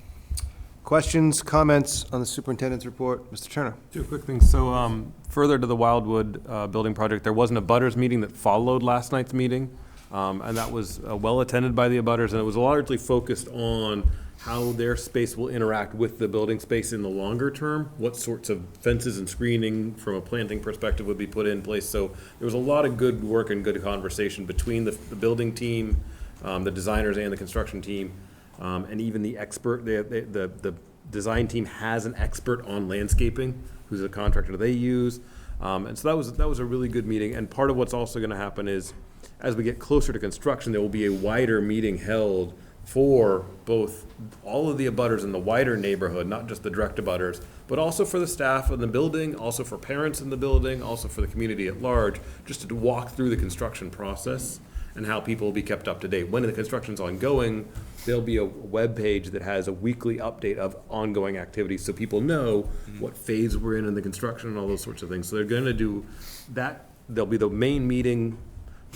Questions, comments on the superintendent's report? Mr. Turner? Two quick things. So further to the Wildwood building project, there wasn't a abutters meeting that followed last night's meeting. And that was well attended by the abutters, and it was largely focused on how their space will interact with the building space in the longer term, what sorts of fences and screening from a planting perspective would be put in place. So there was a lot of good work and good conversation between the building team, the designers and the construction team, and even the expert. The design team has an expert on landscaping who's a contractor they use. And so that was a really good meeting. And part of what's also going to happen is, as we get closer to construction, there will be a wider meeting held for both all of the abutters in the wider neighborhood, not just the direct abutters, but also for the staff in the building, also for parents in the building, also for the community at large, just to walk through the construction process and how people will be kept up to date. When the construction's ongoing, there'll be a web page that has a weekly update of ongoing activities, so people know what phase we're in the construction and all those sorts of things. So they're gonna do that. There'll be the main meeting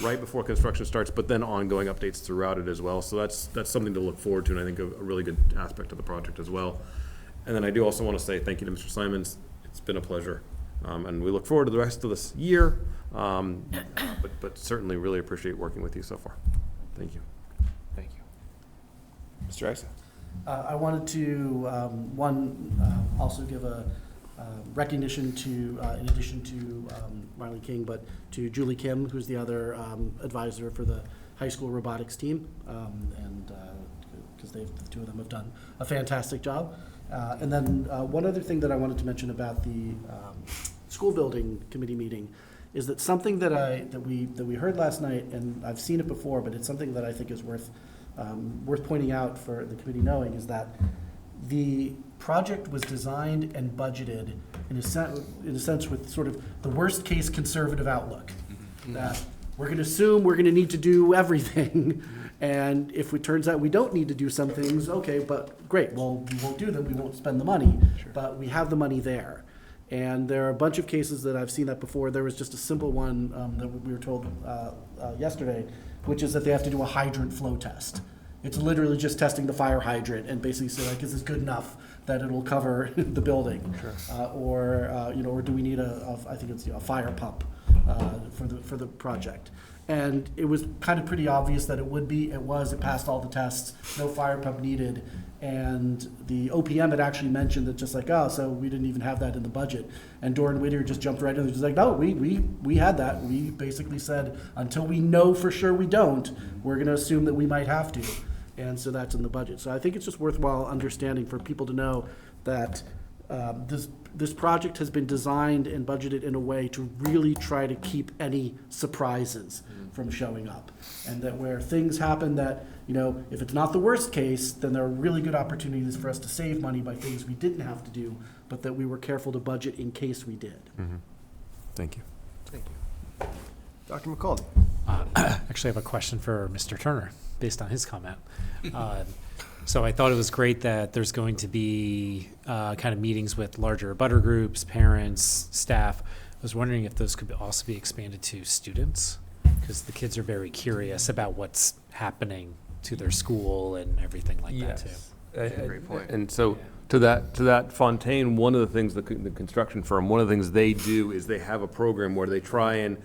right before construction starts, but then ongoing updates throughout it as well. So that's something to look forward to, and I think a really good aspect of the project as well. And then I do also want to say thank you to Mr. Simons. It's been a pleasure. And we look forward to the rest of this year, but certainly really appreciate working with you so far. Thank you. Thank you. Mr. Eisen? I wanted to, also give a recognition to, in addition to Marlene King, but to Julie Kim, who's the other advisor for the high school robotics team, and because the two of them have done a fantastic job. And then one other thing that I wanted to mention about the school building committee meeting is that something that we heard last night, and I've seen it before, but it's something that I think is worth pointing out for the committee knowing, is that the project was designed and budgeted in a sense with sort of the worst case conservative outlook. That we're going to assume we're going to need to do everything, and if it turns out we don't need to do some things, okay, but great, well, we won't do them, we won't spend the money, but we have the money there. And there are a bunch of cases that I've seen that before. There was just a simple one that we were told yesterday, which is that they have to do a hydrant flow test. It's literally just testing the fire hydrant and basically say, like, is this good enough that it'll cover the building? Sure. Or do we need I think it's a fire pump for the project? And it was kind of pretty obvious that it would be. It was. It passed all the tests. No fire pump needed. And the OPM had actually mentioned that just like, oh, so we didn't even have that in the budget. And Doran Whittier just jumped right in and was like, no, we had that. We basically said, until we know for sure we don't, we're going to assume that we might have to. And so that's in the budget. So I think it's just worthwhile understanding for people to know that this project has been designed and budgeted in a way to really try to keep any surprises from showing up. And that where things happen that, you know, if it's not the worst case, then there are really good opportunities for us to save money by things we didn't have to do, but that we were careful to budget in case we did. Thank you. Thank you. Dr. McCall. Actually, I have a question for Mr. Turner, based on his comment. So I thought it was great that there's going to be kind of meetings with larger butter groups, parents, staff. I was wondering if those could also be expanded to students, because the kids are very curious about what's happening to their school and everything like that too. That's a great point. And so to that Fontaine, one of the things, the construction firm, one of the things they do is they have a program where they try and,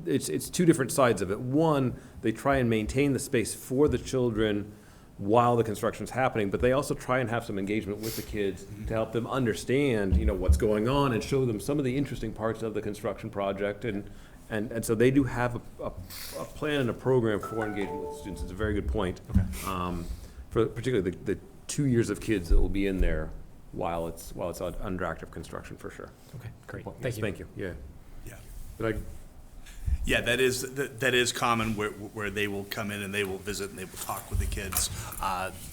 it's two different sides of it. One, they try and maintain the space for the children while the construction's happening, but they also try and have some engagement with the kids to help them understand, you know, what's going on and show them some of the interesting parts of the construction project. And so they do have a plan and a program for engagement with students. It's a very good point. For particularly the 2 years of kids that will be in there while it's under active construction, for sure. Okay, great. Yes, Thank you. Thank you, yeah. Yeah. Did Yeah, that is common where they will come in and they will visit and they will talk with the kids.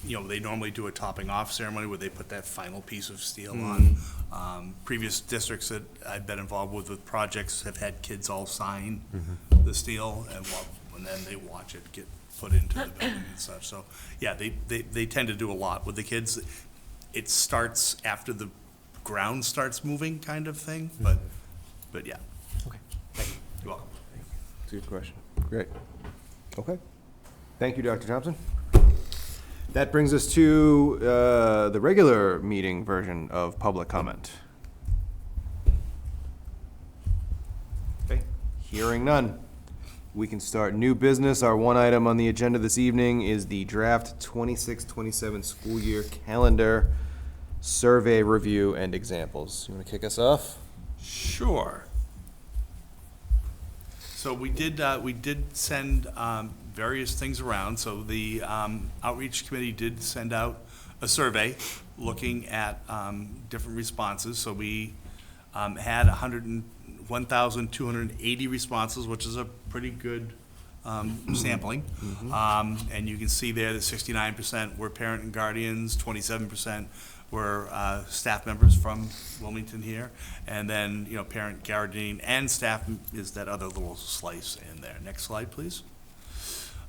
You know, they normally do a topping off ceremony where they put that final piece of steel on. Previous districts that I've been involved with projects have had kids all sign the steel and then they watch it get put into the building and such. So, yeah, they tend to do a lot with the kids. It starts after the ground starts moving, kind of thing, but yeah. Okay, thank you. You're welcome. That's a good question. Great. Okay. Thank you, Dr. Thompson. That brings us to the regular meeting version of public comment. Okay, hearing none. We can start new business. Our one item on the agenda this evening is the draft 26-27 school year calendar survey review and examples. You want to kick us off? Sure. So we did send various things around. So the outreach committee did send out a survey looking at different responses. So we had 1,280 responses, which is a pretty good sampling. And you can see there that 69% were parent and guardians, 27% were staff members from Wilmington here, and then, you know, parent, guardian, and staff is that other little slice in there. Next slide, please.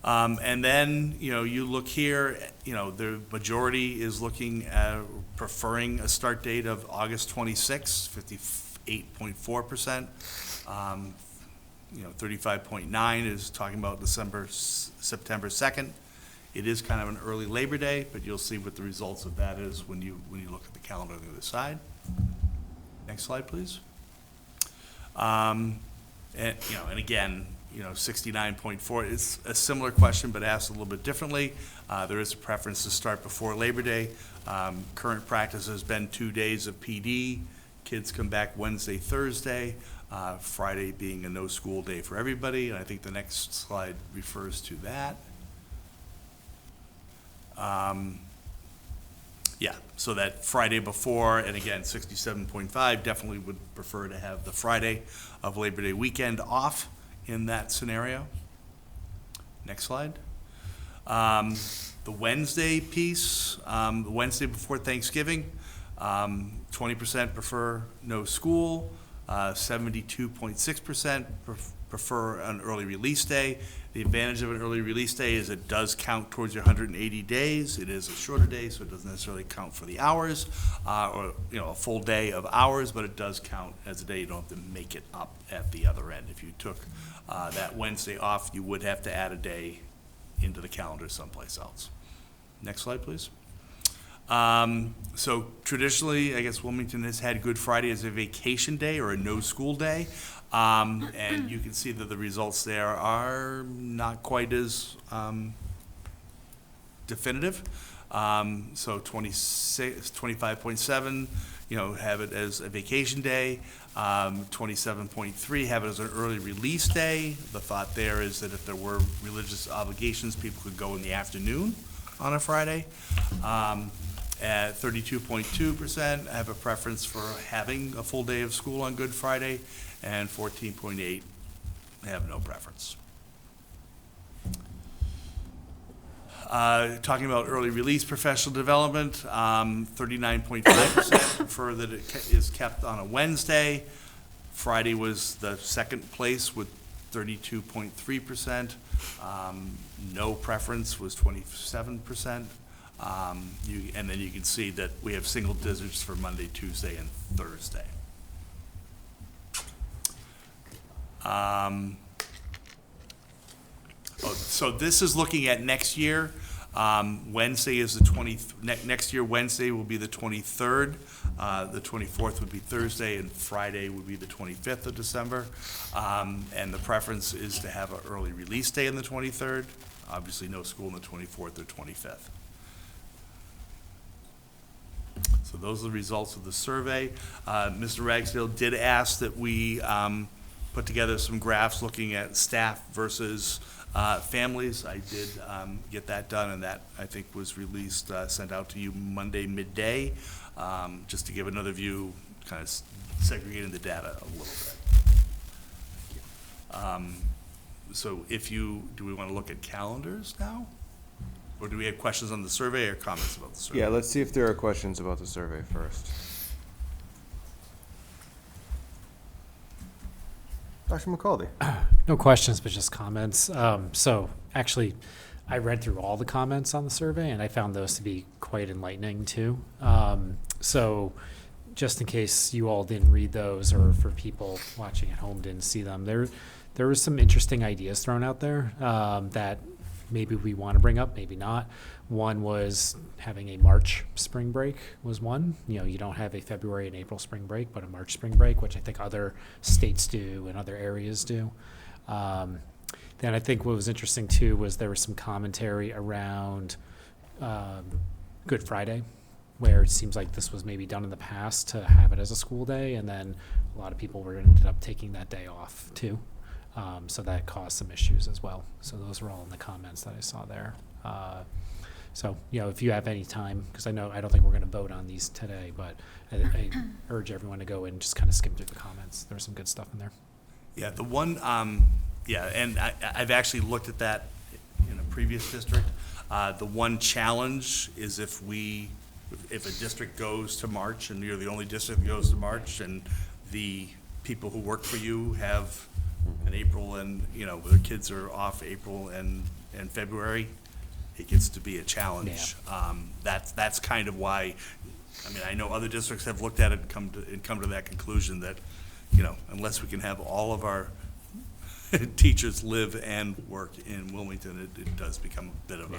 And then, you know, you look here, you know, the majority is looking at preferring a start date of August 26, 58.4%. You know, 35.9 is talking about September 2nd. It is kind of an early Labor Day, but you'll see what the results of that is when you look at the calendar on the other side. Next slide, please. And you know, and again, you know, 69.4 is a similar question, but asked a little bit differently. There is a preference to start before Labor Day. Current practice has been 2 days of PD. Kids come back Wednesday, Thursday, Friday being a no school day for everybody. And I think the next slide refers to that. Yeah, so that Friday before, and again, 67.5 definitely would prefer to have the Friday of Labor Day weekend off in that scenario. Next slide. The Wednesday piece, the Wednesday before Thanksgiving, 20% prefer no school, 72.6% prefer an early release day. The advantage of an early release day is it does count towards your 180 days. It is a shorter day, so it doesn't necessarily count for the hours, or, you know, a full day of hours, but it does count as a day. You don't have to make it up at the other end. If you took that Wednesday off, you would have to add a day into the calendar someplace else. Next slide, please. So traditionally, I guess Wilmington has had Good Friday as a vacation day or a no school day. And you can see that the results there are not quite as definitive. So 25.7, have it as a vacation day. 27.3, have it as an early release day. The thought there is that if there were religious obligations, people could go in the afternoon on a Friday. At 32.2%, have a preference for having a full day of school on Good Friday, and 14.8 have no preference. Talking about early release professional development, 39.5% prefer that it is kept on a Wednesday. Friday was the second place with 32.3%. No preference was 27%. And then you can see that we have single digits for Monday, Tuesday, and Thursday. So this is looking at next year. Wednesday is the next year Wednesday will be the 23rd. The 24th would be Thursday, and Friday would be the 25th of December. And the preference is to have an early release day on the 23rd. Obviously, no school on the 24th or 25th. So those are the results of the survey. Mr. Ragsdale did ask that we put together some graphs looking at staff versus families. I did get that done, and that, I think, was released, sent out to you Monday midday, just to give another view, kind of segregating the data a little bit. So do we want to look at calendars now? Or do we have questions on the survey or comments about the survey? Yeah, let's see if there are questions about the survey first. Dr. McCaldy. No questions, but just comments. So actually, I read through all the comments on the survey, and I found those to be quite enlightening too. So just in case you all didn't read those, or for people watching at home didn't see them, there were some interesting ideas thrown out there that maybe we want to bring up, maybe not. One was having a March spring break was one. You don't have a February and April spring break, but a March spring break, which I think other states do and other areas do. Then I think what was interesting too was there was some commentary around Good Friday, where it seems like this was maybe done in the past to have it as a school day, and then a lot of people ended up taking that day off too. So that caused some issues as well. So those were all in the comments that I saw there. So, if you have any time, because I don't think we're going to vote on these today, but I urge everyone to go and just kind of skim through the comments. There's some good stuff in there. Yeah, the one, and I've actually looked at that in a previous district. The one challenge is if a district goes to March, and you're the only district that goes to March, and the people who work for you have an April and, their kids are off April and February, it gets to be a challenge. Yeah. That's kind of why, I know other districts have looked at it and come to that conclusion that, unless we can have all of our teachers live and work in Wilmington, it does become a bit of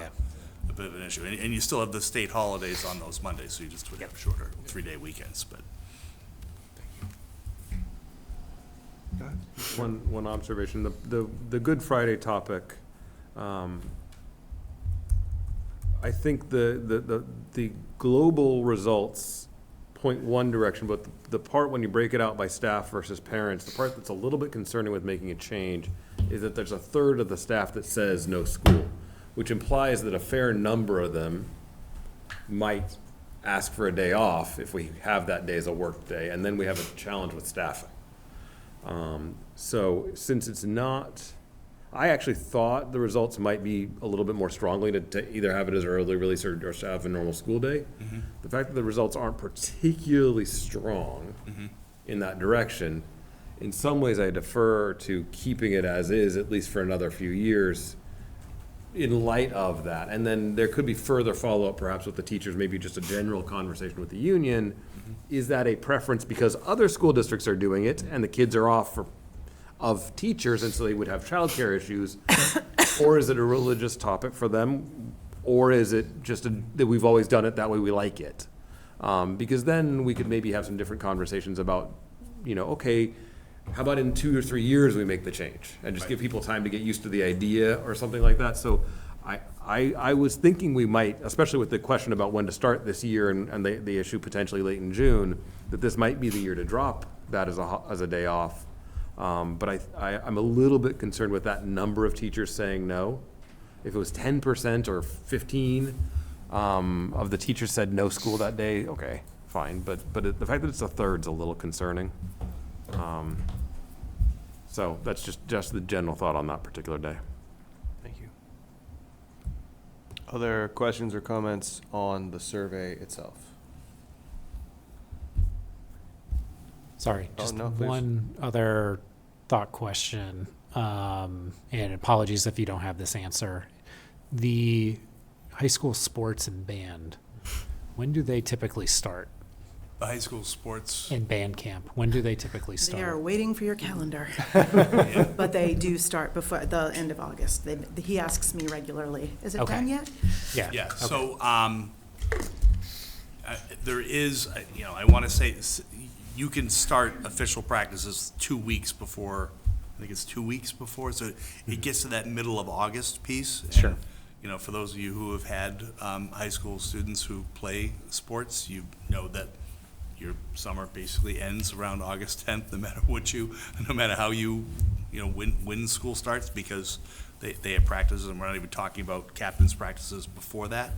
an issue. And you still have the state holidays on those Mondays, so you just would have shorter 3-day weekends, but. One observation, the Good Friday topic, I think the global results point one direction, but the part when you break it out by staff versus parents, the part that's a little bit concerning with making a change is that there's a third of the staff that says no school, which implies that a fair number of them might ask for a day off if we have that day as a work day, and then we have a challenge with staffing. So since it's not, I actually thought the results might be a little bit more strongly to either have it as early release or to have a normal school day. Mm-hmm. The fact that the results aren't particularly strong in that direction, in some ways I defer to keeping it as is, at least for another few years, in light of that. And then there could be further follow-up perhaps with the teachers, maybe just a general conversation with the union. Is that a preference because other school districts are doing it and the kids are off of teachers and so they would have childcare issues? Or is it a religious topic for them? Or is it just that we've always done it that way, we like it? Because then we could maybe have some different conversations about, okay, how about in 2 or 3 years we make the change and just give people time to get used to the idea or something like that. So I was thinking we might, especially with the question about when to start this year and the issue potentially late in June, that this might be the year to drop that as a day off. But I'm a little bit concerned with that number of teachers saying no. If it was 10% or 15 of the teachers said no school that day, okay, fine. But the fact that it's a third's a little concerning. So that's just the general thought on that particular day. Thank you. Other questions or comments on the survey itself? Sorry, Oh, just no, please. one other thought question, and apologies if you don't have this answer. The high school sports and band, when do they typically start? The high school sports. In band camp, when do they typically They are start? waiting for your calendar. But they do start before the end of August. He asks me regularly, is it Okay. done yet? Yeah. Yeah, okay. so, there is, I want to say, you can start official practices 2 weeks before, I think it's 2 weeks before, so it gets to that middle of August piece. Sure. And, for those of you who have had high school students who play sports, you know that your summer basically ends around August 10th, no matter how you when school starts, because they have practices, and we're not even talking about captain's practices before that.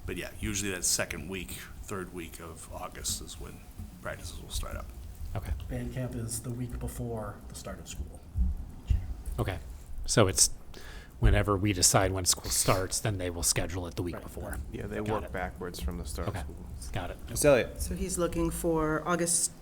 But yeah, usually that second week, third week of August is when practices will start up. Okay, Band camp is the week before the start of school. okay. So it's whenever we decide when school starts, then they will schedule it the week before. Yeah, they Got work it. backwards from the start of Okay, school. got it. Ms. Elliott? So he's looking for August,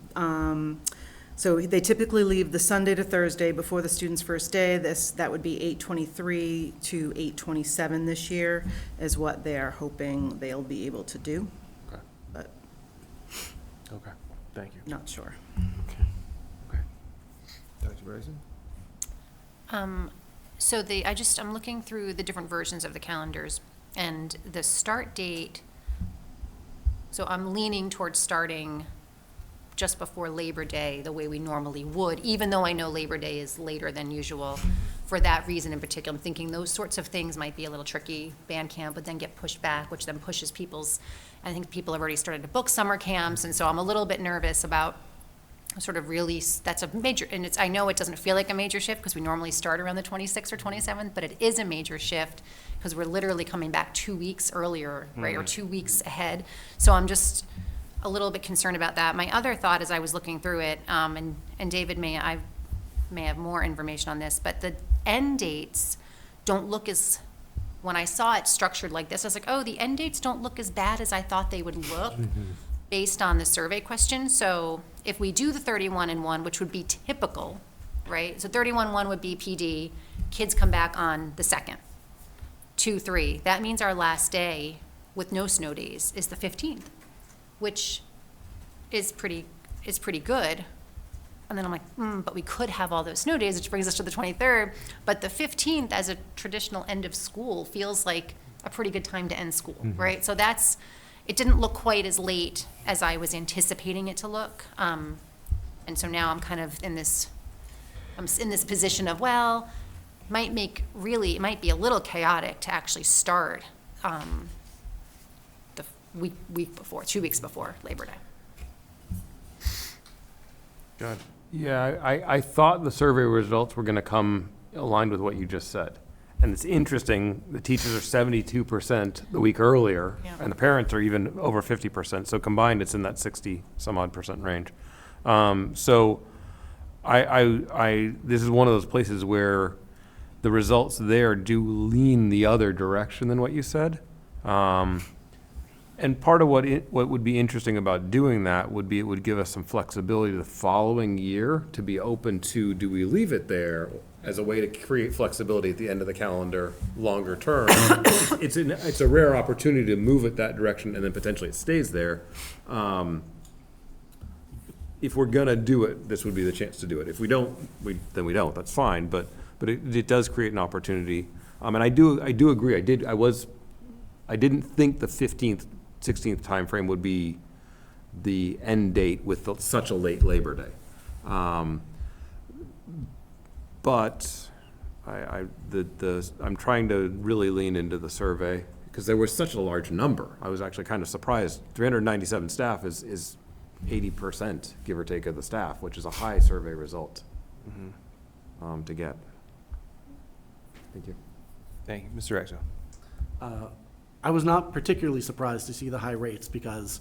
so they typically leave the Sunday to Thursday before the student's first day. That would be 8/23 to 8/27 this year is what they're hoping they'll be able to do, Okay. but Okay, thank you. not sure. Okay. Dr. Bryson? So I'm looking through the different versions of the calendars, and the start date, so I'm leaning towards starting just before Labor Day, the way we normally would, even though I know Labor Day is later than usual. For that reason in particular, I'm thinking those sorts of things might be a little tricky. Band camp would then get pushed back, which then pushes I think people have already started to book summer camps, and so I'm a little bit nervous about sort of really, that's a major, and I know it doesn't feel like a major shift because we normally start around the 26th or 27th, but it is a major shift because we're literally coming back 2 weeks earlier, right, or 2 weeks ahead. So I'm just a little bit concerned about that. My other thought as I was looking through it, and David may have more information on this, but the end dates don't look as, when I saw it structured like this, I was like, oh, the end dates don't look as bad as I thought they would look. Based on the survey question. So if we do the 31-1, which would be typical, right? So 31-1 would be PD, kids come back on the 2nd, 2-3. That means our last day with no snow days is the 15th, which is pretty good. And then I'm like, but we could have all those snow days, which brings us to the 23rd. But the 15th as a traditional end of school feels like a pretty good time to end school, right? So it didn't look quite as late as I was anticipating it to look. And so now I'm kind of in this position of, well, it might be a little chaotic to actually start the week before, 2 weeks before Labor Day. John? Yeah, I thought the survey results were going to come aligned with what you just said. And it's interesting, the teachers are 72% the week earlier, Yeah. and the parents are even over 50%. So combined, it's in that 60-some-odd% range. So this is one of those places where the results there do lean the other direction than what you said. And part of what would be interesting about doing that would be it would give us some flexibility the following year to be open to, do we leave it there as a way to create flexibility at the end of the calendar longer term? It's a rare opportunity to move it that direction, and then potentially it stays there. If we're gonna do it, this would be the chance to do it. If we don't, then we don't, that's fine, but it does create an opportunity. And I do agree, I didn't think the 15th, 16th timeframe would be the end date with such a late Labor Day. But I'm trying to really lean into the survey, because there was such a large number. I was actually kind of surprised. 397 staff is 80%, give or take, of the staff, which is a high survey result to get. Thank you. Thank you. Mr. Exo. I was not particularly surprised to see the high rates because,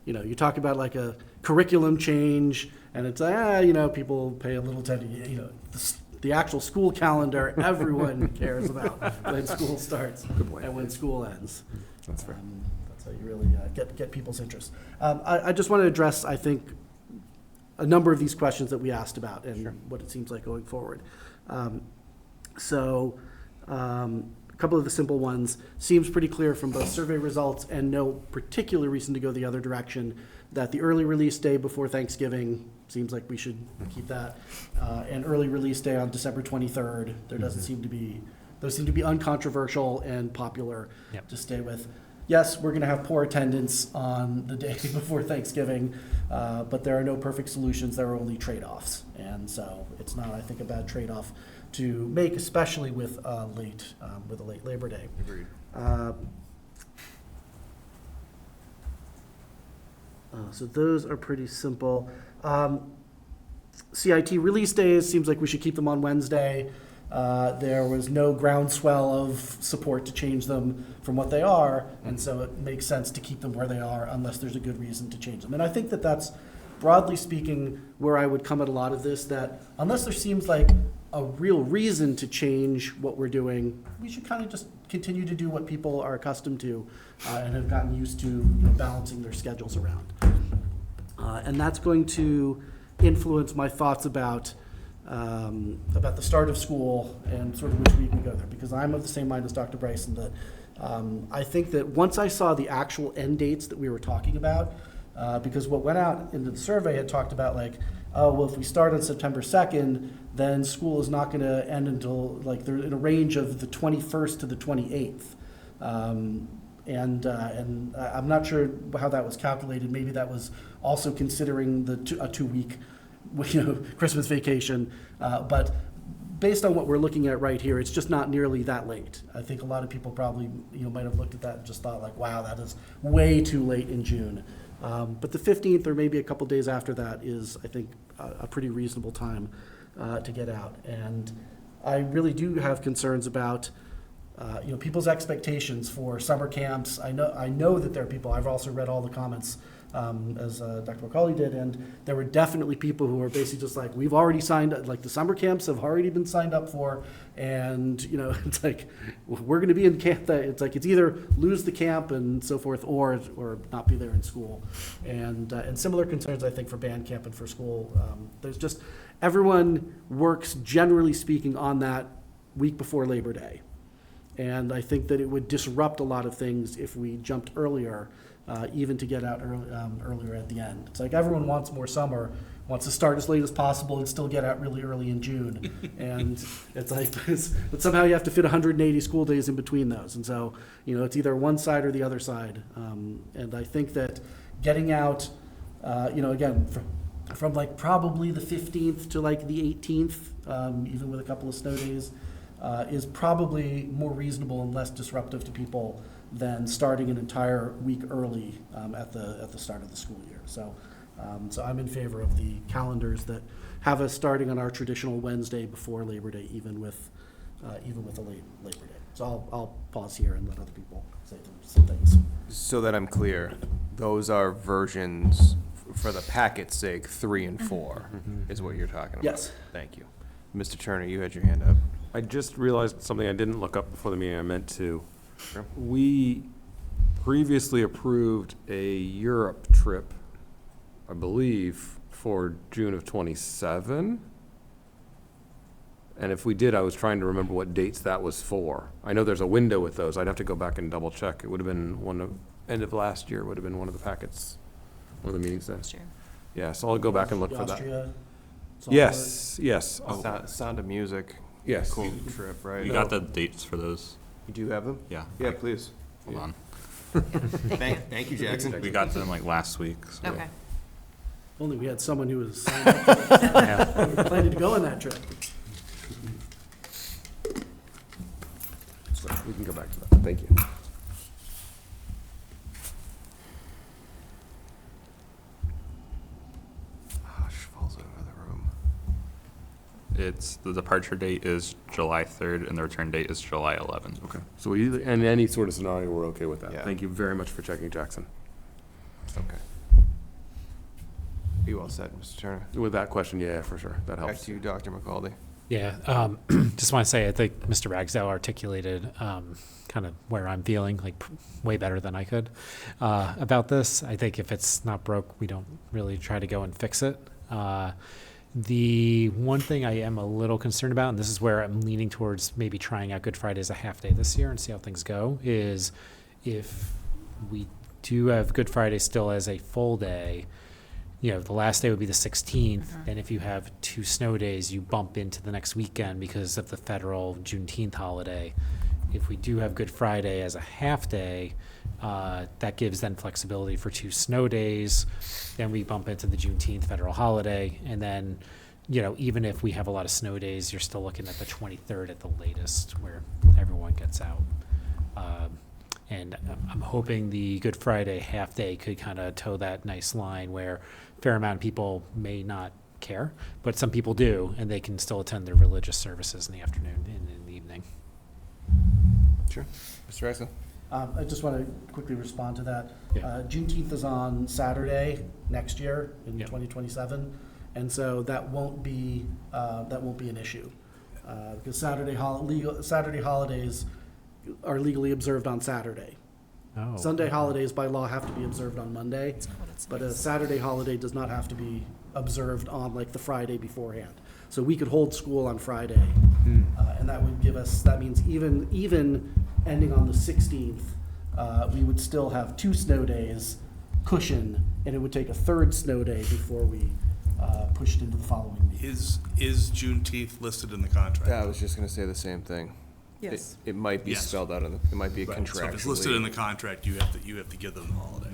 you talk about like a curriculum change and it's, people pay a little attention, the actual school calendar, everyone cares about when school starts and when school ends. That's fair. That's how you really get people's interest. I just want to address, I think, a number of these questions that we asked about and what it seems like going forward. A couple of the simple ones. Seems pretty clear from both survey results and no particular reason to go the other direction that the early release day before Thanksgiving seems like we should keep that. And early release day on December 23rd. There doesn't seem to be, those seem to be uncontroversial and popular to stay with. Yes, we're going to have poor attendance on the day before Thanksgiving, but there are no perfect solutions. There are only trade-offs. And so it's not, I think, a bad trade-off to make, especially with a late Labor Day. Agreed. So those are pretty simple. CIT release days, seems like we should keep them on Wednesday. There was no groundswell of support to change them from what they are, and so it makes sense to keep them where they are unless there's a good reason to change them. And I think that that's, broadly speaking, where I would come at a lot of this, that unless there seems like a real reason to change what we're doing, we should kind of just continue to do what people are accustomed to and have gotten used to, balancing their schedules around. And that's going to influence my thoughts about the start of school and sort of which week we go there, because I'm of the same mind as Dr. Bryson that I think that once I saw the actual end dates that we were talking about, because what went out into the survey had talked about like, oh, well, if we start on September 2nd, then school is not going to end until like they're in a range of the 21st to the 28th. And I'm not sure how that was calculated. Maybe that was also considering a 2-week, Christmas vacation. But based on what we're looking at right here, it's just not nearly that late. I think a lot of people probably, might have looked at that and just thought like, wow, that is way too late in June. But the 15th or maybe a couple days after that is, I think, a pretty reasonable time to get out. And I really do have concerns about people's expectations for summer camps. I know that there are people, I've also read all the comments as Dr. McCauley did, and there were definitely people who were basically just like, we've already signed, like the summer camps have already been signed up for, and it's like, we're going to be in camp. It's like, it's either lose the camp and so forth, or not be there in school. And similar concerns, I think, for band camp and for school. There's just, everyone works, generally speaking, on that week before Labor Day. And I think that it would disrupt a lot of things if we jumped earlier, even to get out earlier at the end. It's like everyone wants more summer, wants to start as late as possible and still get out really early in June. And it's like, but somehow you have to fit 180 school days in between those. And so, it's either one side or the other side. And I think that getting out, again, from like probably the 15th to like the 18th, even with a couple of snow days, is probably more reasonable and less disruptive to people than starting an entire week early at the start of the school year. So I'm in favor of the calendars that have us starting on our traditional Wednesday before Labor Day, even with a late Labor Day. So I'll pause here and let other people say some things. So that I'm clear, those are versions, for the packet's sake, 3 and 4 is what you're talking about. Yes. Thank you. Mr. Turner, you had your hand up. I just realized something I didn't look up before the meeting. I meant to. Sure. We previously approved a Europe trip, I believe, for June of '27. And if we did, I was trying to remember what dates that was for. I know there's a window with those. I'd have to go back and double check. It would have been end of last year, would have been one of the packets, one of the meetings then. Sure. Yeah, so I'll go back and look for that. Austria, Yes. Sound of Music. Yes. Cool trip, right? You got the dates for those? You do have them? Yeah. Yeah, please. Hold on. Thank you, Jackson. We got them like last week. So. Okay. If only we had someone who was signed up for that. We were planning to go on that trip. we can go back to that. Thank you. She falls out of the room. The departure date is July 3rd and the return date is July 11th. Okay. So in any sort of scenario, we're okay with that. Yeah. Thank you very much for checking, Jackson. Okay. Are you all set, Mr. Turner? With that question, yeah, for sure. That Back helps. to you, Dr. McCaldy. Yeah, just want to say, I think Mr. Ragsdale articulated kind of where I'm feeling, like way better than I could about this. I think if it's not broke, we don't really try to go and fix it. The one thing I am a little concerned about, and this is where I'm leaning towards maybe trying out Good Friday as a half day this year and see how things go, is if we do have Good Friday still as a full day, you know, the last day would be the 16th, and if you have 2 snow days, you bump into the next weekend because of the federal Juneteenth holiday. If we do have Good Friday as a half day, that gives then flexibility for 2 snow days. Then we bump into the Juneteenth federal holiday, and then, you know, even if we have a lot of snow days, you're still looking at the 23rd at the latest, where everyone gets out. And I'm hoping the Good Friday half day could kind of toe that nice line where a fair amount of people may not care, but some people do, and they can still attend their religious services in the afternoon and in the evening. Sure. Mr. Axel? I just want to quickly respond to that. Yeah. Juneteenth is on Saturday next year in Yeah. 2027, and so that won't be an issue because Saturday holidays are legally observed on Saturday. Oh. Sunday holidays by law have to be observed on Monday, but a Saturday holiday does not have to be observed on like the Friday beforehand. So we could hold school on Friday, and that would give us, that means even ending on the 16th, we would still have 2 snow days cushion, and it would take a 3rd snow day before we pushed into the following week. Is Juneteenth listed in the contract? I was just going to say the same thing. Yes. It might be Yes. spelled out in the, it might be a Right. contractually. So if it's listed in the contract, you have to give them the holiday.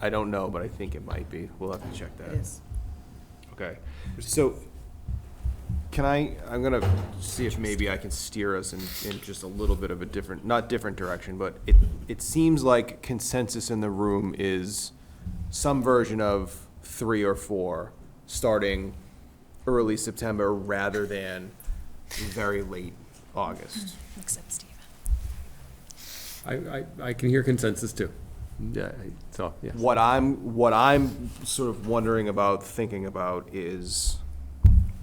I don't know, but I think it might be. We'll have to check that. It is. Okay. So I'm going to see if maybe I can steer us in just a little bit of a different, not different direction, but it seems like consensus in the room is some version of 3 or 4 starting early September rather than very late August. Except Stephen. I can hear consensus too. Yeah, so, yes. What I'm sort of wondering about, thinking about is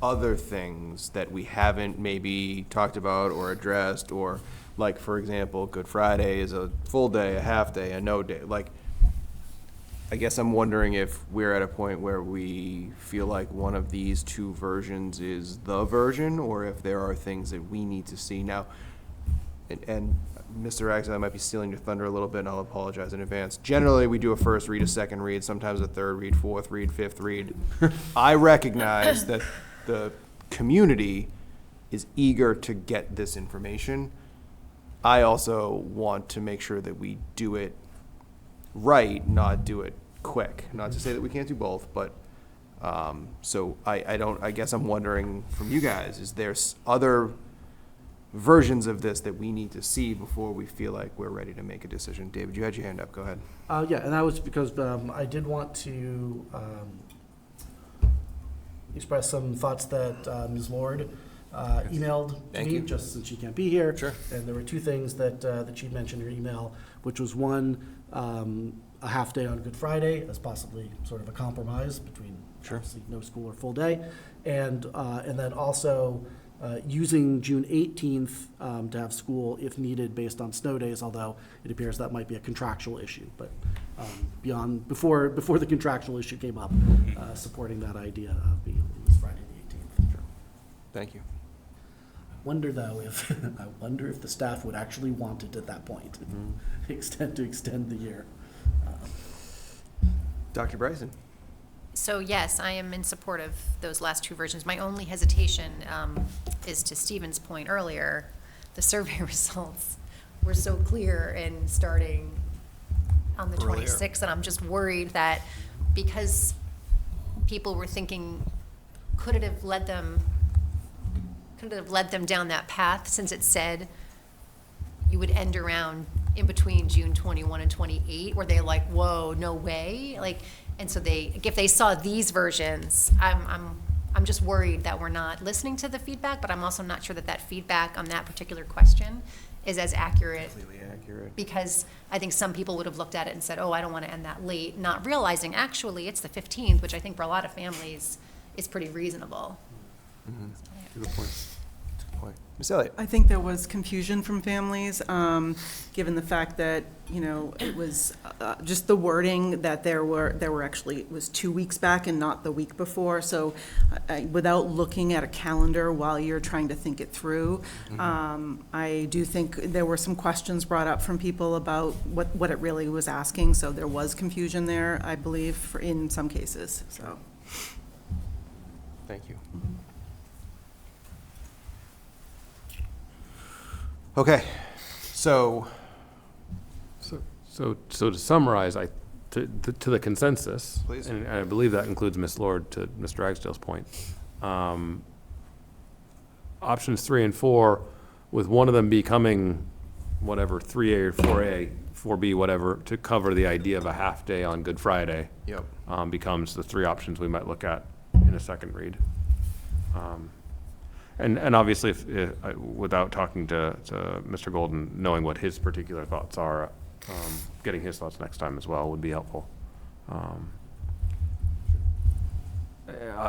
other things that we haven't maybe talked about or addressed, or like, for example, Good Friday is a full day, a half day, a no day. Like, I guess I'm wondering if we're at a point where we feel like one of these 2 versions is the version, or if there are things that we need to see now. And Mr. Ragsdale, I might be stealing your thunder a little bit, and I'll apologize in advance. Generally, we do a first read, a second read, sometimes a third read, fourth read, fifth read. I recognize that the community is eager to get this information. I also want to make sure that we do it right, not do it quick. Not to say that we can't do both, but, so I guess I'm wondering from you guys, is there other versions of this that we need to see before we feel like we're ready to make a decision? David, you had your hand up, go ahead. Yeah, and that was because I did want to express some thoughts that Ms. Lord emailed to Thank me, you. just since she can't be here. Sure. And there were 2 things that she'd mentioned in her email, which was one, a half day on Good Friday as possibly sort of a compromise between obviously no school or full day, and then also using June 18th to have school if needed based on snow days, although it appears that might be a contractual issue. But before the contractual issue came up, supporting that idea of being this Friday the 18th. Sure. Thank you. Wonder though if I wonder if the staff would actually want it at that point, extend the year. Dr. Bryson? So yes, I am in support of those last 2 versions. My only hesitation is to Stephen's point earlier. The survey results were so clear in starting on the 26th, and I'm just worried that because people were thinking, could it have led them kind of led them down that path, since it said you would end around in between June 21 and 28, where they're like, whoa, no way, like, and so if they saw these versions, I'm just worried that we're not listening to the feedback, but I'm also not sure that that feedback on that particular question is as accurate. Completely accurate. Because I think some people would have looked at it and said, oh, I don't want to end that late, not realizing actually it's the 15th, which I think for a lot of families is pretty reasonable. Good point. Ms. Elliott? I think there was confusion from families, given the fact that, it was just the wording that there were actually, it was 2 weeks back and not the week before. So without looking at a calendar while you're trying to think it through, I do think there were some questions brought up from people about what it really was asking. So there was confusion there, I believe, in some cases, so. Thank you. Okay, so So to summarize, to the consensus. Please. And I believe that includes Ms. Lord, to Mr. Ragsdale's point. Options 3 and 4, with one of them becoming whatever, 3A or 4A, 4B, whatever, to cover the idea of a half day on Good Friday. Yep. Becomes the 3 options we might look at in a second read. And obviously, without talking to Mr. Golden, knowing what his particular thoughts are, getting his thoughts next time as well would be helpful.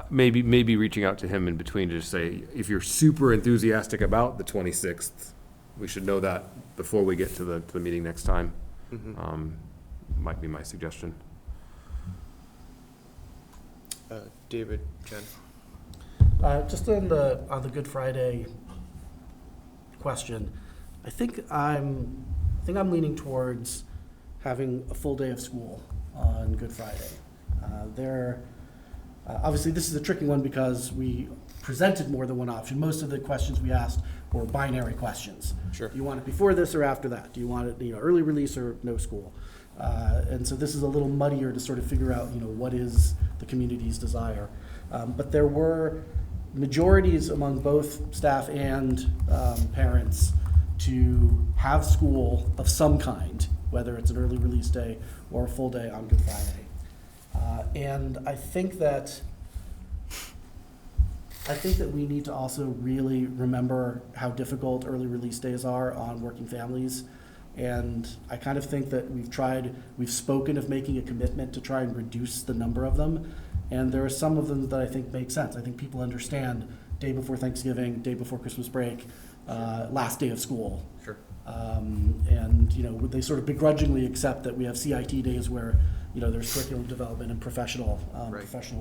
Maybe reaching out to him in between to just say, if you're super enthusiastic about the 26th, we should know that before we get to the meeting next time. Might be my suggestion. David, Jen? Just on the Good Friday question, I think I'm leaning towards having a full day of school on Good Friday. Obviously, this is a tricky one because we presented more than one option. Most of the questions we asked were binary questions. Sure. Do you want it before this or after that? Do you want it, early release or no school? And so this is a little muddier to sort of figure out, what is the community's desire. But there were majorities among both staff and parents to have school of some kind, whether it's an early release day or a full day on Good Friday. And I think that we need to also really remember how difficult early release days are on working families. And I kind of think that we've spoken of making a commitment to try and reduce the number of them. And there are some of them that I think make sense. I think people understand day before Thanksgiving, day before Christmas break, last day of school. Sure. And, they sort of begrudgingly accept that we have CIT days where, there's curriculum development and professional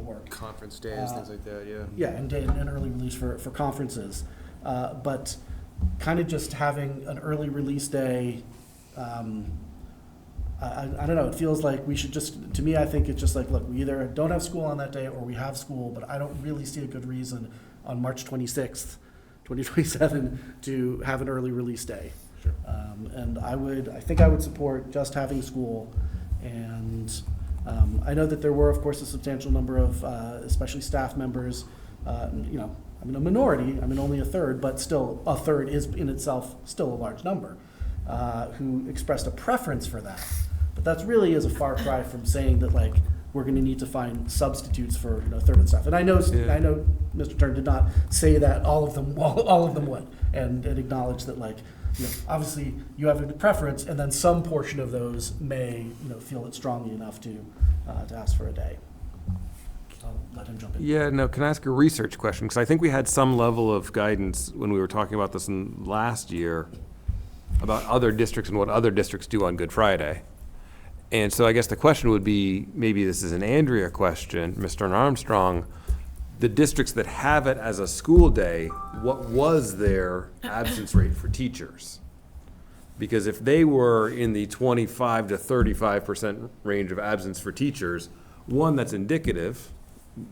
work. Conference days, things like that, yeah. Yeah, and early release for conferences. But kind of just having an early release day, I don't know, it feels like we should to me, I think it's just like, look, we either don't have school on that day or we have school, but I don't really see a good reason on March 26th, 2027 to have an early release day. Sure. And I think I would support just having school. And I know that there were, of course, a substantial number of, especially staff members, a minority, only a third, but still a third is in itself still a large number, who expressed a preference for that. But that's really is a far cry from saying that, like, we're going to need to find substitutes for a third of the stuff. And I know Mr. Turner did not say that all of them would, and acknowledge that, like, obviously you have a preference, and then some portion of those may feel it strongly enough to ask for a day. I'll let him jump in. Yeah, no, can I ask a research question? Because I think we had some level of guidance when we were talking about this last year about other districts and what other districts do on Good Friday. And so I guess the question would be, maybe this is an Andrea question, Mr. Armstrong, the districts that have it as a school day, what was their absence rate for teachers? Because if they were in the 25 to 35% range of absence for teachers, one, that's indicative,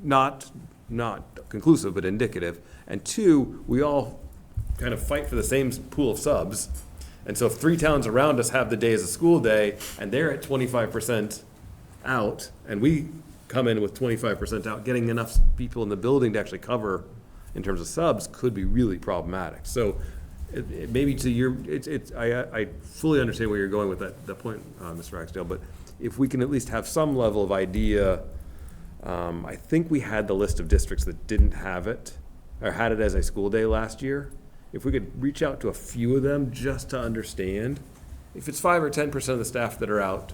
not conclusive, but indicative. And two, we all kind of fight for the same pool of subs. And so if 3 towns around us have the day as a school day, and they're at 25% out, and we come in with 25% out, getting enough people in the building to actually cover in terms of subs could be really problematic. So maybe to your, I fully understand where you're going with that point, Mr. Ragsdale, but if we can at least have some level of idea, I think we had the list of districts that didn't have it, or had it as a school day last year. If we could reach out to a few of them just to understand, if it's 5 or 10% of the staff that are out,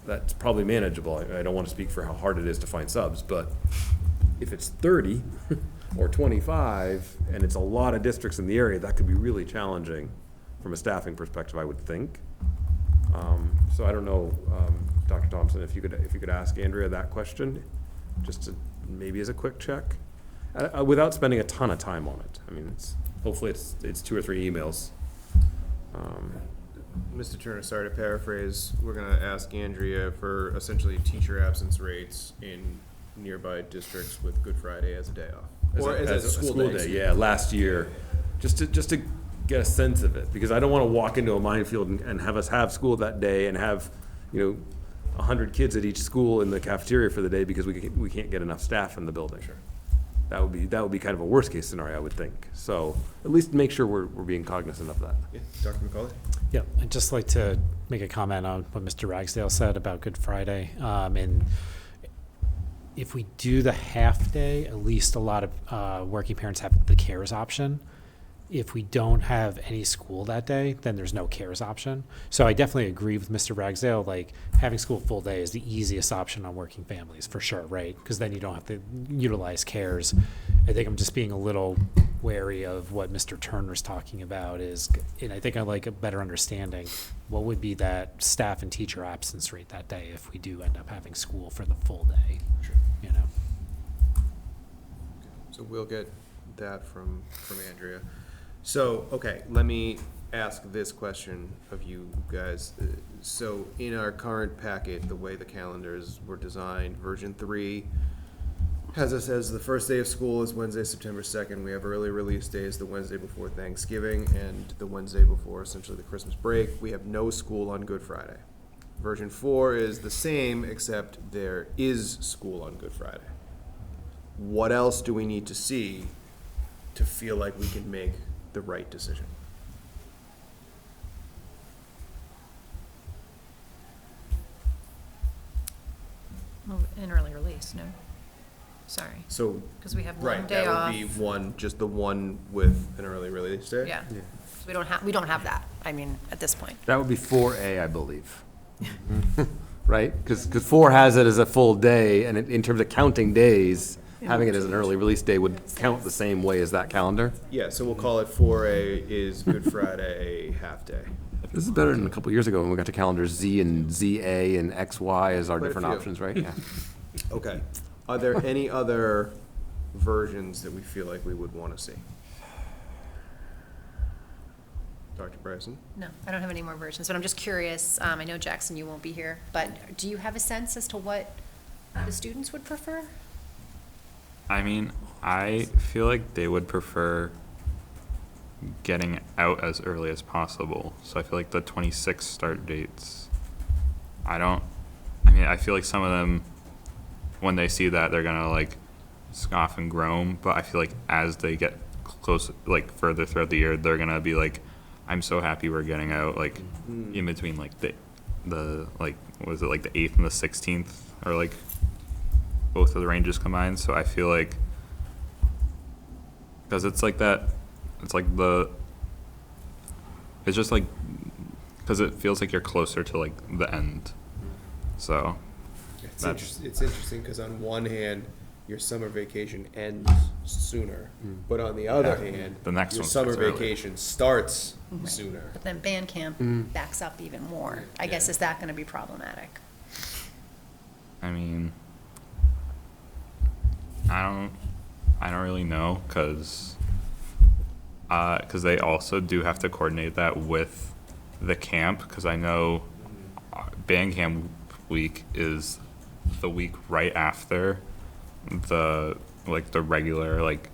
that's probably manageable. I don't want to speak for how hard it is to find subs, but if it's 30 or 25, and it's a lot of districts in the area, that could be really challenging from a staffing perspective, I would think. So I don't know, Dr. Thompson, if you could ask Andrea that question, just to, maybe as a quick check, without spending a ton of time on it. I mean, hopefully it's 2 or 3 emails. Mr. Turner, sorry to paraphrase, we're gonna ask Andrea for essentially teacher absence rates in nearby districts with Good Friday as a day off. Or as a school day. Yeah, last year, just to get a sense of it, because I don't want to walk into a minefield and have us have school that day and have, 100 kids at each school in the cafeteria for the day because we can't get enough staff in the building. Sure. That would be kind of a worst case scenario, I would think. So at least make sure we're being cognizant of that. Yeah, Dr. McCauley? Yeah, I'd just like to make a comment on what Mr. Ragsdale said about Good Friday. And if we do the half day, at least a lot of working parents have the CARES option. If we don't have any school that day, then there's no CARES option. So I definitely agree with Mr. Ragsdale, like having school full day is the easiest option on working families for sure, right? Because then you don't have to utilize CARES. I think I'm just being a little wary of what Mr. Turner's talking about and I think I'd like a better understanding, what would be that staff and teacher absence rate that day if we do end up having school for the full day? Sure. So we'll get that from Andrea. So, okay, let me ask this question of you guys. So in our current packet, the way the calendars were designed, version 3 has us as the first day of school is Wednesday, September 2nd. We have early release days the Wednesday before Thanksgiving and the Wednesday before essentially the Christmas break. We have no school on Good Friday. Version 4 is the same, except there is school on Good Friday. What else do we need to see to feel like we can make the right decision? Well, an early release, no? Sorry. So, Because we have right, one day off. that would be one, just the one with an early release day? Yeah. So we don't have that, I mean, at this point. That would be 4A, I believe. Right? Because 4 has it as a full day, and in terms of counting days, having it as an early release day would count the same way as that calendar. Yeah, so we'll call it 4A is Good Friday half day. This is better than a couple years ago when we got to calendars Z and ZA and XY as our Quite a different few. options, right? Yeah. Okay. Are there any other versions that we feel like we would want to see? Dr. Bryson? No, I don't have any more versions, but I'm just curious, I know Jackson, you won't be here, but do you have a sense as to what the students would prefer? I mean, I feel like they would prefer getting out as early as possible. So I feel like the 26 start dates, I feel like some of them, when they see that, they're gonna like scoff and groan, but I feel like as they get close, like further throughout the year, they're gonna be like, I'm so happy we're getting out, like in between like the like, was it like the 8th and the 16th, or like both of the ranges combined. So I feel like, because it's like that, it's like it's just like, because it feels like you're closer to like the end. So It's interesting because on one hand, your summer vacation ends sooner, but on the other hand, the next your one summer starts early. vacation starts sooner. But then band camp backs up even more. I guess, is that gonna be problematic? I mean, I don't really know, because they also do have to coordinate that with the camp, because I know band camp week is the week right after the regular like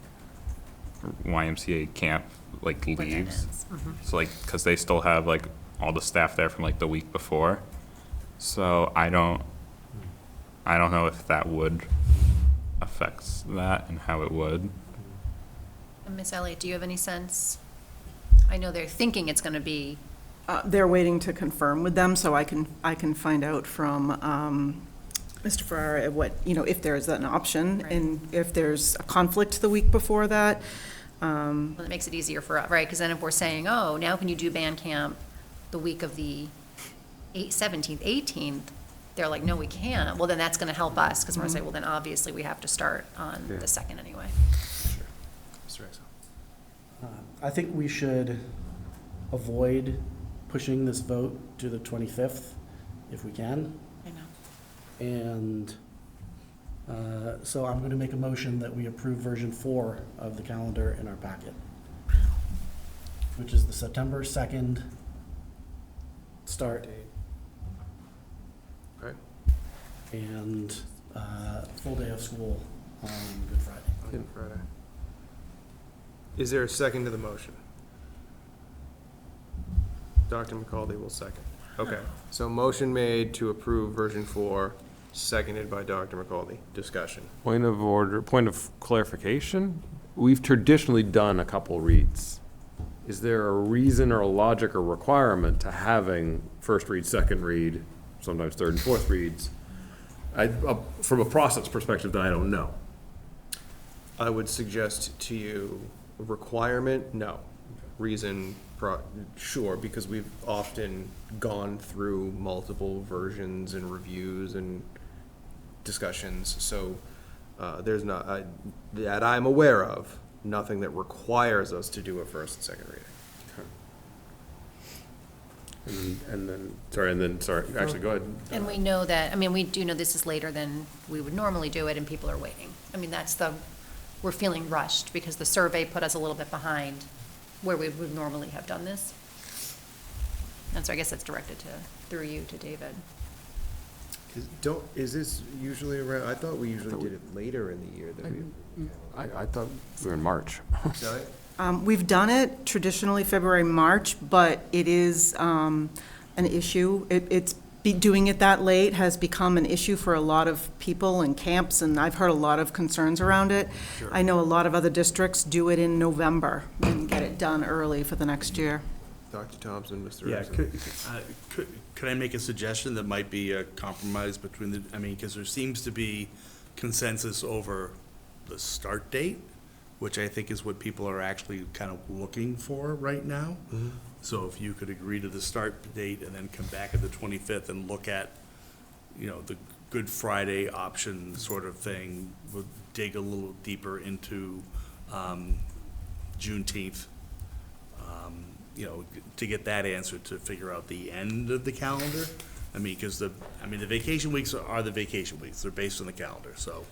YMCA camp like When that leaves. ends. So like, because they still have like all the staff there from like the week before. So I don't know if that would affect that and how it would. And Ms. Elliott, do you have any sense? I know they're thinking it's going to be, They're waiting to confirm with them, so I can find out from Mr. Farrar what, if there's an option, Right. and if there's a conflict the week before that. well, it makes it easier for us, right? Because then if we're saying, oh, now can you do band camp the week of the 17th, 18th? They're like, no, we can't. Well, then that's going to help us, because we're going to say, well, then obviously we have to start on the 2nd anyway. Mr. Exel. I think we should avoid pushing this vote to the 25th if we can. I know. And so I'm going to make a motion that we approve version 4 of the calendar in our packet, which is the September 2nd start Okay. and full day of school on Good Friday. Good Friday. Is there a second to the motion? Dr. McCaldy will second. Okay, so motion made to approve version 4, seconded by Dr. McCaldy. Discussion. Point of order, point of clarification. We've traditionally done a couple reads. Is there a reason or a logic or requirement to having first read, second read, sometimes third and fourth reads? From a process perspective, that I don't know. I would suggest to you, requirement, no. Reason, sure, because we've often gone through multiple versions and reviews and discussions, so there's not, that I'm aware of, nothing that requires us to do a first and second reading. And then, actually, go ahead. And we know that, I mean, we do know this is later than we would normally do it, and people are waiting. I mean, we're feeling rushed, because the survey put us a little bit behind where we would normally have done this. And so I guess that's directed through you to David. Is this usually around, I thought we usually did it later in the year than we. I thought we were in March. Sorry? We've done it traditionally February, March, but it is an issue. Doing it that late has become an issue for a lot of people and camps, and I've heard a lot of concerns around it. Sure. I know a lot of other districts do it in November and get it done early for the next year. Dr. Thompson, Mr. Yeah, Exel. could I make a suggestion that might be a compromise between because there seems to be consensus over the start date, which I think is what people are actually kind of looking for right now. Mm-hmm. So if you could agree to the start date and then come back at the 25th and look at, the Good Friday option sort of thing, we'll dig a little deeper into Juneteenth, to get that answer, to figure out the end of the calendar. I mean, because the vacation weeks are the vacation weeks. They're based on the calendar, so,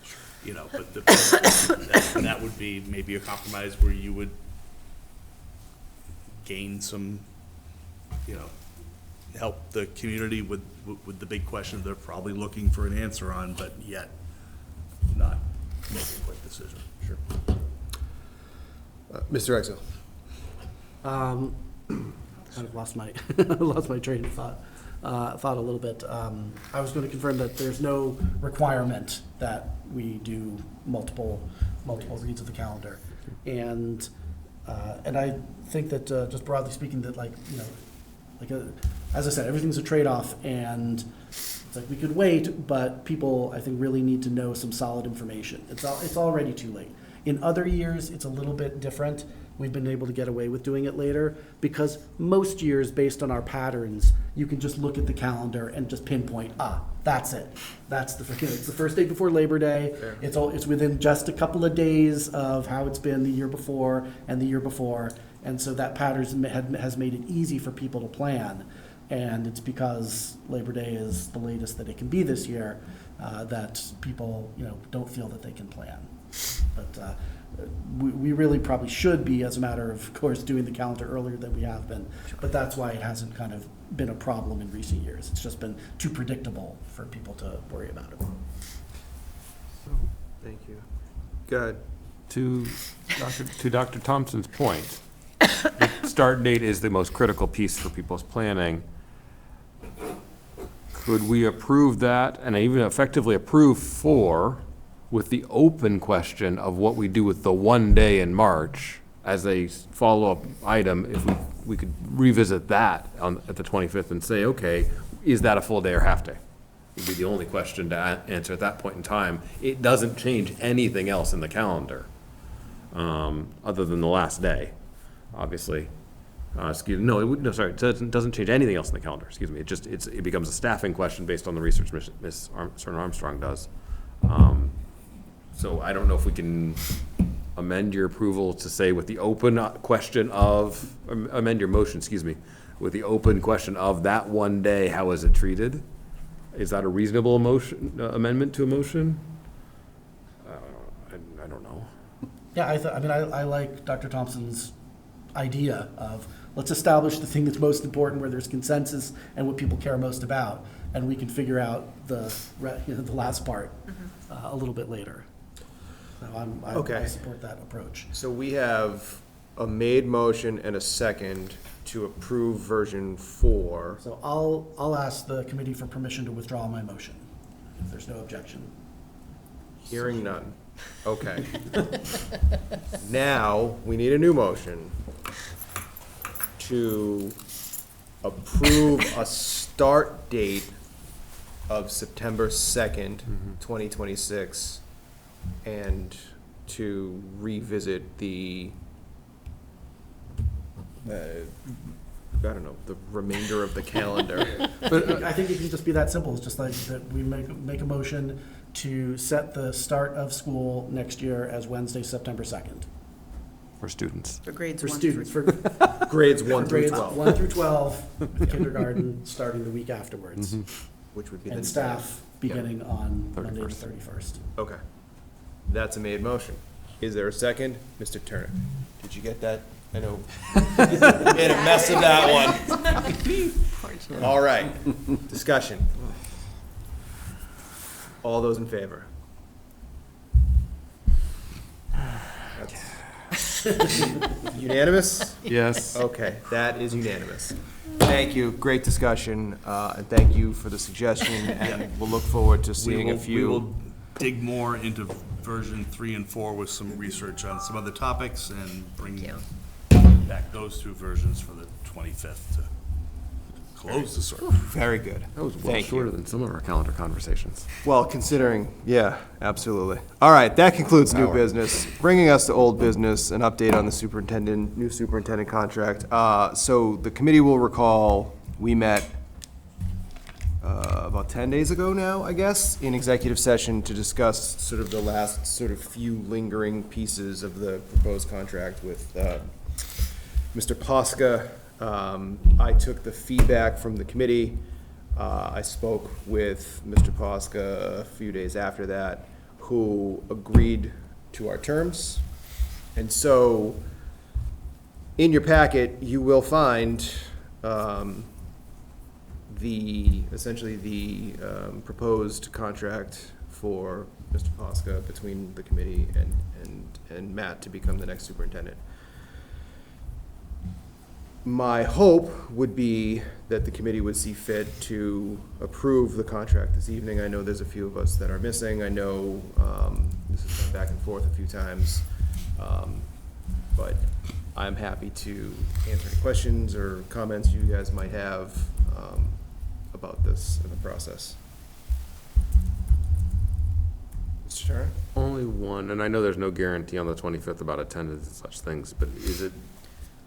but that would be maybe a compromise where you would gain some, help the community with the big question they're probably looking for an answer on, but yet not make a quick decision. Sure. Mr. Exel. Kind of lost my train of thought a little bit. I was going to confirm that there's no requirement that we do multiple reads of the calendar, and I think that just broadly speaking, that as I said, everything's a trade-off, and it's like we could wait, but people, I think, really need to know some solid information. It's already too late. In other years, it's a little bit different. We've been able to get away with doing it later, because most years, based on our patterns, you can just look at the calendar and just pinpoint, that's it. That's it's the first day before Labor Day. Fair. It's within just a couple of days of how it's been the year before and the year before. And so that pattern has made it easy for people to plan. And it's because Labor Day is the latest that it can be this year, that people, don't feel that they can plan. But we really probably should be, as a matter of course, doing the calendar earlier than we have been. But that's why it hasn't kind of been a problem in recent years. It's just been too predictable for people to worry about it. Thank you. Go ahead. To Dr. Thompson's point, the start date is the most critical piece for people's planning. Could we approve that and even effectively approve 4 with the open question of what we do with the one day in March as a follow-up item, if we could revisit that at the 25th and say, okay, is that a full day or half day? Would be the only question to answer at that point in time. It doesn't change anything else in the calendar, other than the last day, obviously. Excuse me, no, it doesn't change anything else in the calendar, excuse me. It becomes a staffing question based on the research Ms. Armstrong does. So I don't know if we can amend your approval to say with the open question of, amend your motion, excuse me, with the open question of that one day, how is it treated? Is that a reasonable amendment to a motion? I don't know. Yeah, I like Dr. Thompson's idea of, let's establish the thing that's most important, where there's consensus and what people care most about, and we can figure out the last part a little bit later. So I support that approach. So we have a made motion and a second to approve version 4. So I'll ask the committee for permission to withdraw my motion, if there's no objection. Hearing none. Okay. Now, we need a new motion to approve a start date of September 2nd, 2026, and to revisit the, I don't know, the remainder of the calendar. But I think it can just be that simple. It's just like that we make a motion to set the start of school next year as Wednesday, September 2nd. For students. For grades For 1 students, through for Grades 1 through grades 12. 1 through 12, kindergarten starting the week afterwards, Which would be the and staff beginning on 31st. Monday the 31st. Okay. That's a made motion. Is there a second? Mr. Turner, did you get that? I know. Made a mess of that one. All right. Discussion. All those in favor? Unanimous? Yes. Okay, that is unanimous. Thank you, great discussion, and thank you for the suggestion, and we'll look forward to seeing a We few. will dig more into version 3 and 4 with some research on some other topics and bring back those two versions for the 25th to close the circle. Very good. That was well Thank shorter you. than some of our calendar conversations. Well, considering, yeah, absolutely. All right, that concludes new business. Bringing us to old business, an update on the new superintendent contract. So the committee will recall, we met about 10 days ago now, I guess, in executive session to discuss sort of the last sort of few lingering pieces of the proposed contract with Mr. Posca. I took the feedback from the committee. I spoke with Mr. Posca a few days after that, who agreed to our terms. And so, in your packet, you will find essentially the proposed contract for Mr. Posca between the committee and Matt to become the next superintendent. My hope would be that the committee would see fit to approve the contract this evening. I know there's a few of us that are missing. I know this has gone back and forth a few times, but I'm happy to answer any questions or comments you guys might have about this in the process. Mr. Turner? Only one, and I know there's no guarantee on the 25th about attendance and such things, but is it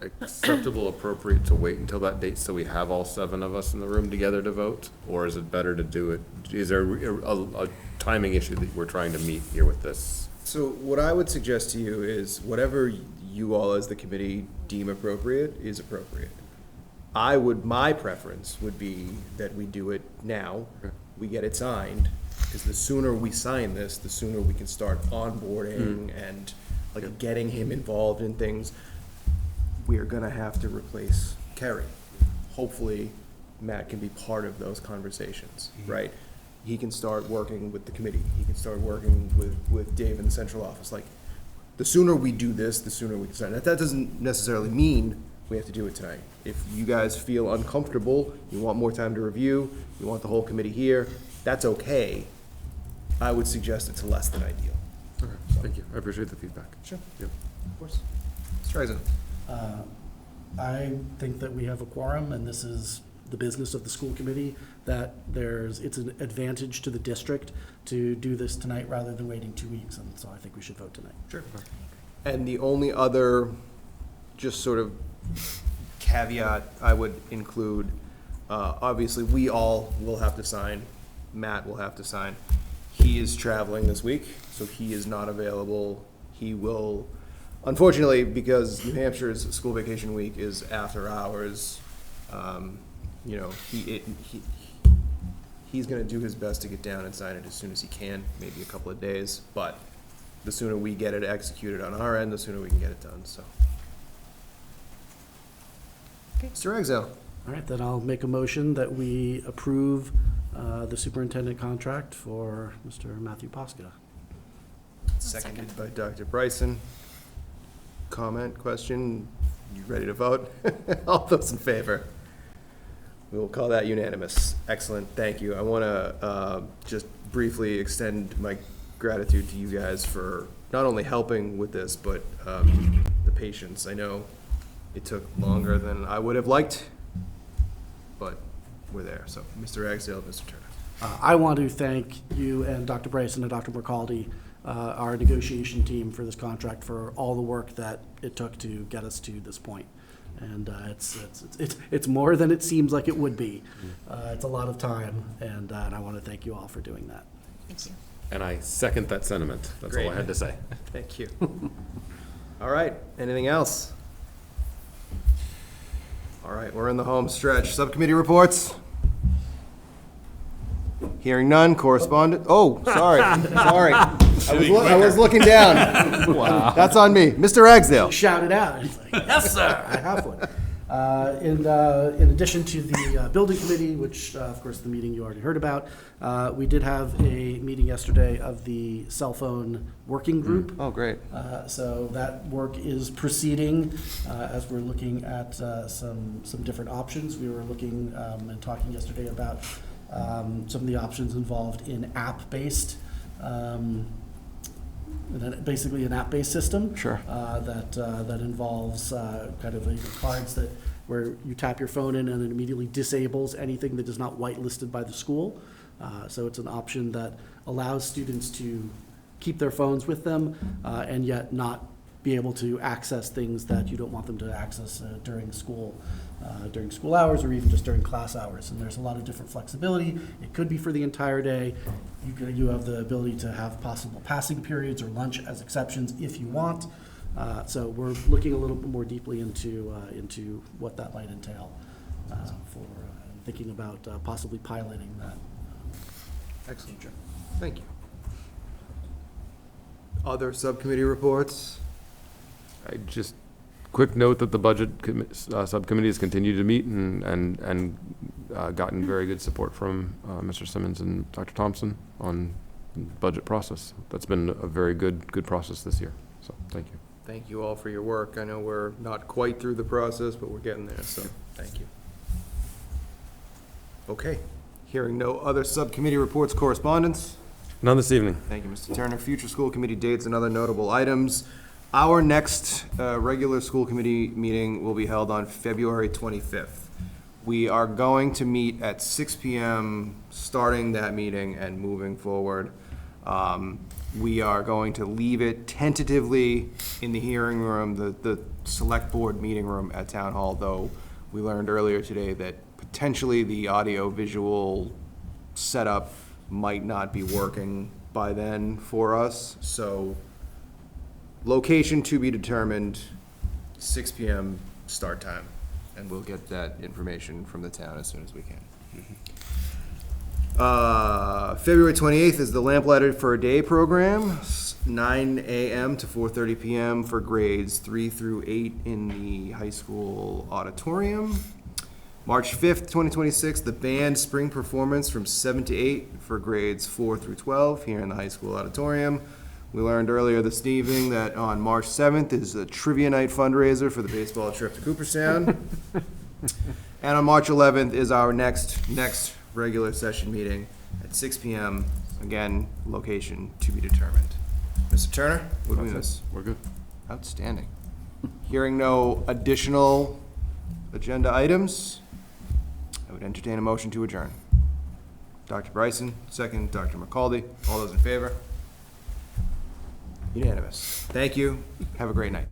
acceptable, appropriate to wait until that date so we have all 7 of us in the room together to vote? Or is it better to do it, is there a timing issue that we're trying to meet here with this? So what I would suggest to you is whatever you all as the committee deem appropriate is appropriate. My preference would be that we do it now, we get it signed, because the sooner we sign this, the sooner we can start onboarding and like getting him involved in things. We are gonna have to replace Kerry. Hopefully, Matt can be part of those conversations, right? He can start working with the committee. He can start working with Dave in the central office. Like, the sooner we do this, the sooner we can sign. That doesn't necessarily mean we have to do it tonight. If you guys feel uncomfortable, you want more time to review, you want the whole committee here, that's okay. I would suggest it's less than ideal. Okay, thank you. I appreciate the feedback. Sure. Yep. Of course. Mr. Exum. I think that we have a quorum, and this is the business of the school committee, that it's an advantage to the district to do this tonight rather than waiting 2 weeks, and so I think we should vote tonight. Sure. And the only other, just sort of caveat I would include, obviously, we all will have to sign, Matt will have to sign. He is traveling this week, so he is not available. He will, unfortunately, because New Hampshire's school vacation week is after hours, you know, he's gonna do his best to get down and sign it as soon as he can, maybe a couple of days, but the sooner we get it executed on our end, the sooner we can get it done, so. Okay. Mr. Exel. All right, then I'll make a motion that we approve the superintendent contract for Mr. Matthew Posca. Seconded by Dr. Bryson. Comment, question? You ready to vote? All those in favor? We will call that unanimous. Excellent, thank you. I want to just briefly extend my gratitude to you guys for not only helping with this, but the patience. I know it took longer than I would have liked, but we're there. So, Mr. Ragsdale, Mr. Turner. I want to thank you and Dr. Bryson and Dr. McCaldy, our negotiation team, for this contract, for all the work that it took to get us to this point. And it's more than it seems like it would be. It's a lot of time, and I want to thank you all for doing that. Thank you. And I second that sentiment. That's all I had to say. Thank you. All right, anything else? All right, we're in the home stretch. Subcommittee reports? Hearing none, correspondent, oh, sorry. I was looking down. Wow. That's on me. Mr. Ragsdale. Shout it out. It's like, yes, sir, I have one. In addition to the building committee, which, of course, the meeting you already heard about, we did have a meeting yesterday of the cell phone working group. Oh, great. So that work is proceeding as we're looking at some different options. We were looking and talking yesterday about some of the options involved in app-based, basically an app-based system. Sure. That involves kind of cards that where you tap your phone in and it immediately disables anything that is not whitelisted by the school. So it's an option that allows students to keep their phones with them and yet not be able to access things that you don't want them to access during school hours or even just during class hours. And there's a lot of different flexibility. It could be for the entire day. You have the ability to have possible passing periods or lunch as exceptions if you want. So we're looking a little bit more deeply into what that might entail for thinking about possibly piloting that. Excellent. Thank you. Other subcommittee reports? I just, quick note that the budget subcommittee has continued to meet and gotten very good support from Mr. Simmons and Dr. Thompson on budget process. That's been a very good process this year, so thank you. Thank you all for your work. I know we're not quite through the process, but we're getting there, so thank you. Okay, hearing no other subcommittee reports, correspondence? None this evening. Thank you, Mr. Turner. Future school committee dates and other notable items. Our next regular school committee meeting will be held on February 25th. We are going to meet at 6 p.m., starting that meeting and moving forward. We are going to leave it tentatively in the hearing room, the select board meeting room at Town Hall, though we learned earlier today that potentially the audio-visual setup might not be working by then for us. So location to be determined, 6 p.m. start time, and we'll get that information from the town as soon as we can. February 28th is the Lamplighter for a Day program, 9 a.m. to 4:30 p.m. for grades 3 through 8 in the high school auditorium. March 5th, 2026, the band spring performance from 7 to 8 for grades 4 through 12 here in the high school auditorium. We learned earlier this evening that on March 7th is a trivia night fundraiser for the baseball trip to Cooperstown. And on March 11th is our next regular session meeting at 6 p.m. Again, location to be determined. Mr. Turner, what do we miss? We're good. Outstanding. Hearing no additional agenda items, I would entertain a motion to adjourn. Dr. Bryson, second. Dr. McCaldy, all those in favor? Unanimous. Thank you. Have a great night.